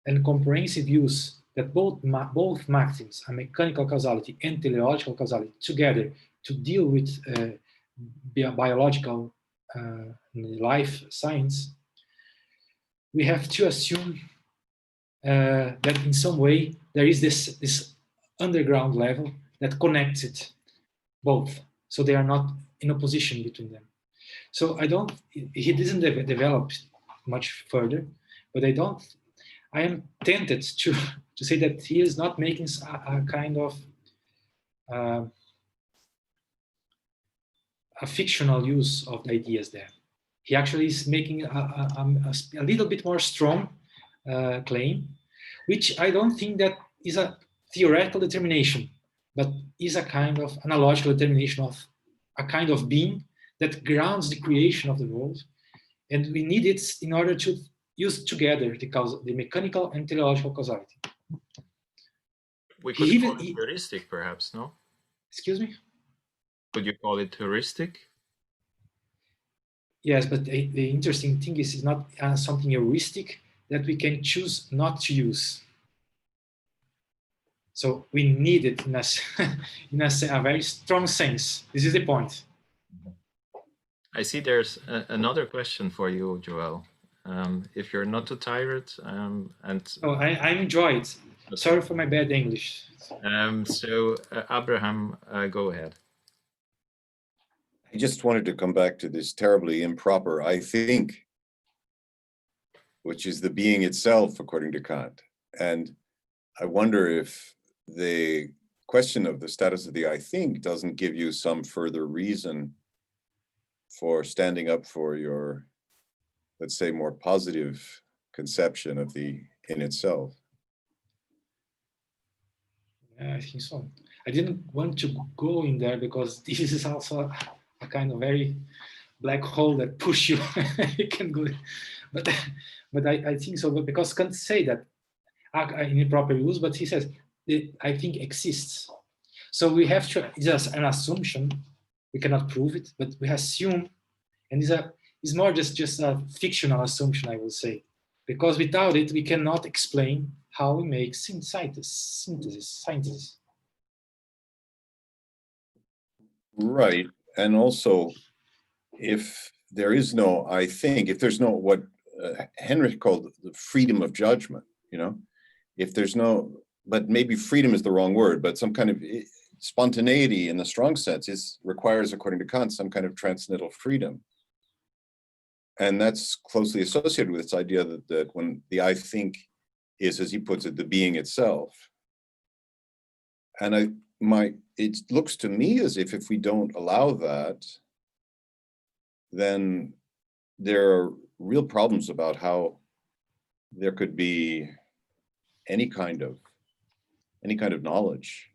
and comprehensive use that both maxims, a mechanical causality and teleological causality, together to deal with biological life science, we have to assume that in some way there is this underground level that connects it both, so they are not in opposition between them. So he doesn't develop much further, but I am tempted to say that he is not making a kind of a fictional use of the ideas there. He actually is making a little bit more strong claim, which I don't think that is a theoretical determination, but is a kind of analogical determination of a kind of being that grounds the creation of the world. And we need it in order to use together the mechanical and teleological causality. We could call it heuristic, perhaps, no? Excuse me? Could you call it heuristic? Yes, but the interesting thing is it's not something heuristic that we can choose not to use. So we need it in a very strong sense. This is the point. I see there's another question for you, Joel. If you're not too tired. I enjoy it. Sorry for my bad English. So Abraham, go ahead. I just wanted to come back to this terribly improper I think, which is the being itself, according to Kant. And I wonder if the question of the status of the I think doesn't give you some further reason for standing up for your, let's say, more positive conception of the in itself. Yeah, I think so. I didn't want to go in there because this is also a kind of very black hole that push you. You can go, but I think so. But because Kant say that in improper use, but he says I think exists. So we have to, it's just an assumption. We cannot prove it, but we assume, and it's more just a fictional assumption, I will say, because without it we cannot explain how we make synthesis. Right, and also, if there is no, I think, if there's no what Henrik called the freedom of judgment, if there's no, but maybe freedom is the wrong word, but some kind of spontaneity in the strong sense requires, according to Kant, some kind of transcendental freedom. And that's closely associated with this idea that when the I think is, as he puts it, the being itself. And it looks to me as if we don't allow that, then there are real problems about how there could be any kind of knowledge,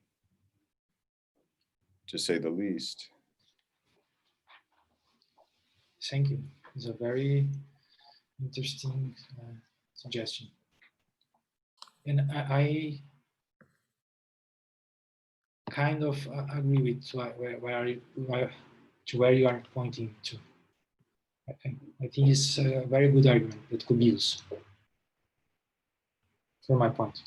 to say the least. Thank you. It's a very interesting suggestion. And I kind of agree with where you are pointing to. I think it's a very good argument that could be used for my point.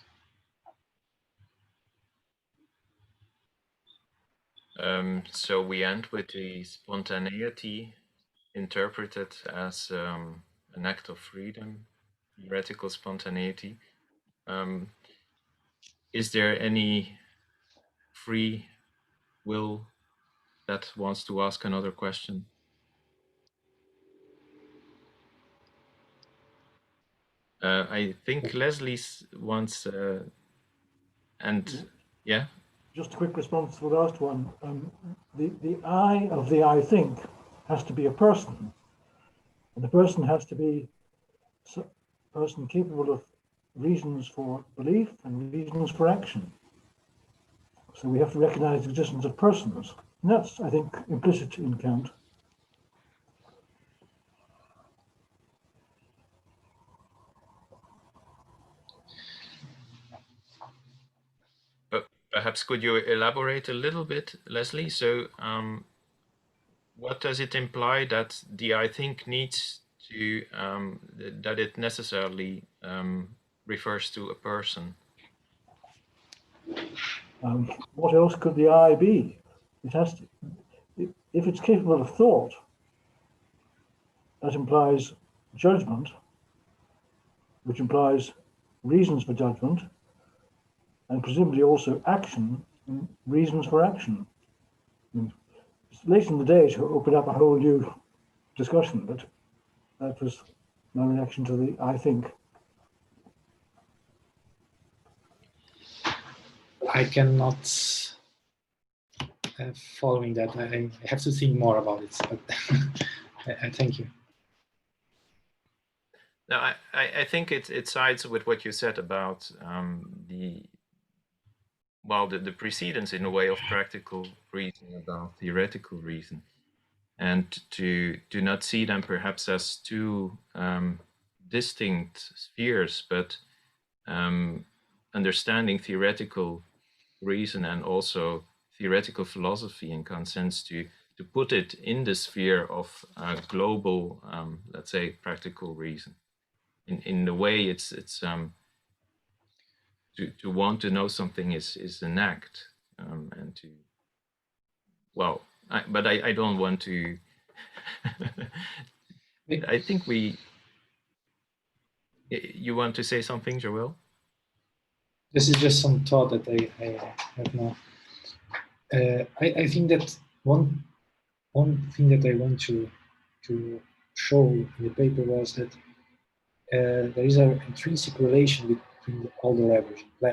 So we end with the spontaneity interpreted as an act of freedom, theoretical spontaneity. Is there any free will that wants to ask another question? I think Leslie wants, and yeah. Just a quick response to the last one. The I of the I think has to be a person. And the person has to be a person capable of reasons for belief and reasons for action. So we have to recognize the existence of persons. And that's, I think, implicit in Kant. Perhaps could you elaborate a little bit, Leslie? So what does it imply that the I think needs to, that it necessarily refers to a person? What else could the I be? It has to, if it's capable of thought, that implies judgment, which implies reasons for judgment, and presumably also action, reasons for action. It's late in the day to open up a whole new discussion, but that was my reaction to the I think. I cannot following that. I have to think more about it, but I thank you. No, I think it sides with what you said about the precedence in a way of practical reason about theoretical reason, and to not see them perhaps as two distinct spheres, but understanding theoretical reason and also theoretical philosophy in Kant's sense to put it in the sphere of global, let's say, practical reason. In the way it's to want to know something is an act, and to, well, but I don't want to. I think you want to say something, Joel? This is just some thought that I have now. I think that one one thing that I want to show in the paper was that there is an intrinsic relation between all the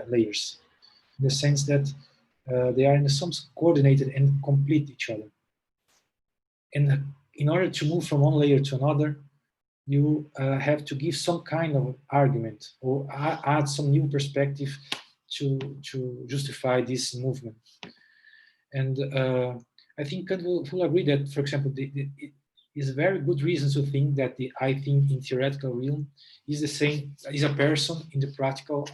layers, in the sense that they are in some coordinated and complete each other. And in order to move from one layer to another, you have to give some kind of argument or add some new perspective to justify this movement. And I think Kant will agree that, for example, it is a very good reason to think that the I think in theoretical realm is the same, is a person in the practical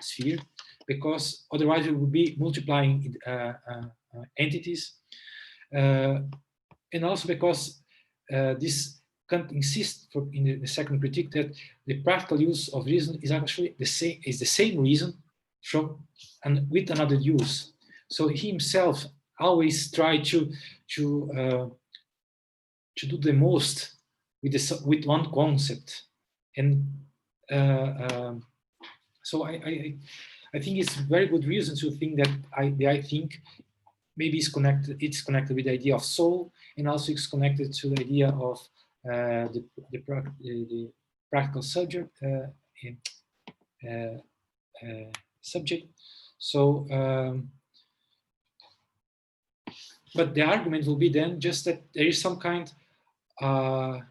sphere, because otherwise we would be multiplying entities, and also because this Kant insists in the second critique that the practical use of reason is actually the same reason with another use. So he himself always tried to do the most with one concept, and so I think it's very good reason to think that I think maybe it's connected with the idea of soul, and also it's connected to the idea of the practical subject subject. So but the argument will be then just that there is some kind of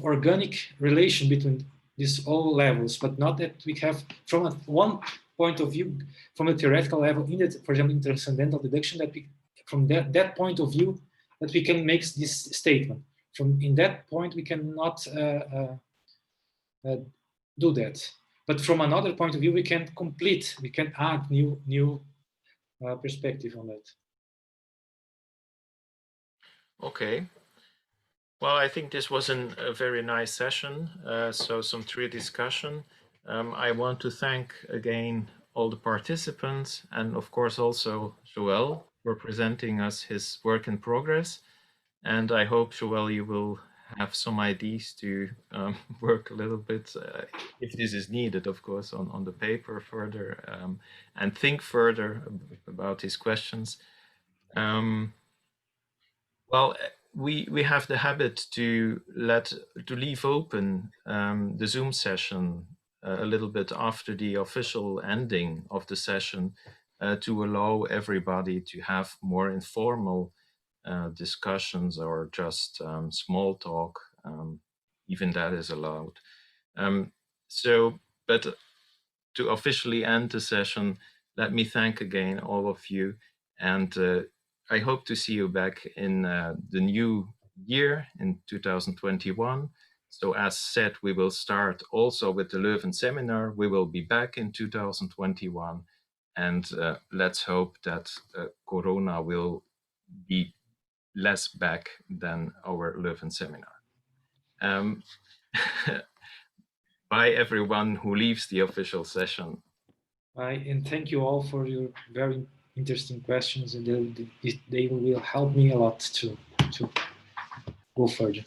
organic relation between these all levels, but not that we have from one point of view, from a theoretical level, for example, in transcendental deduction, that from that point of view, that we can make this statement. In that point, we cannot do that. But from another point of view, we can add new perspective on that. Okay. Well, I think this was a very nice session. So some true discussion. I want to thank again all the participants, and of course also Joël for presenting us his work in progress. And I hope, Joël, you will have some ideas to work a little bit, if this is needed, of course, on the paper further, and think further about these questions. Well, we have the habit to leave open the Zoom session a little bit after the official ending of the session to allow everybody to have more informal discussions or just small talk. Even that is allowed. But to officially end the session, let me thank again all of you, and I hope to see you back in the new year in 2021. So as said, we will start also with the Leuven Seminar. We will be back in 2021, and let's hope that Corona will be less back than our Leuven Seminar. Bye everyone who leaves the official session. Bye, and thank you all for your very interesting questions, and they will help me a lot to go further.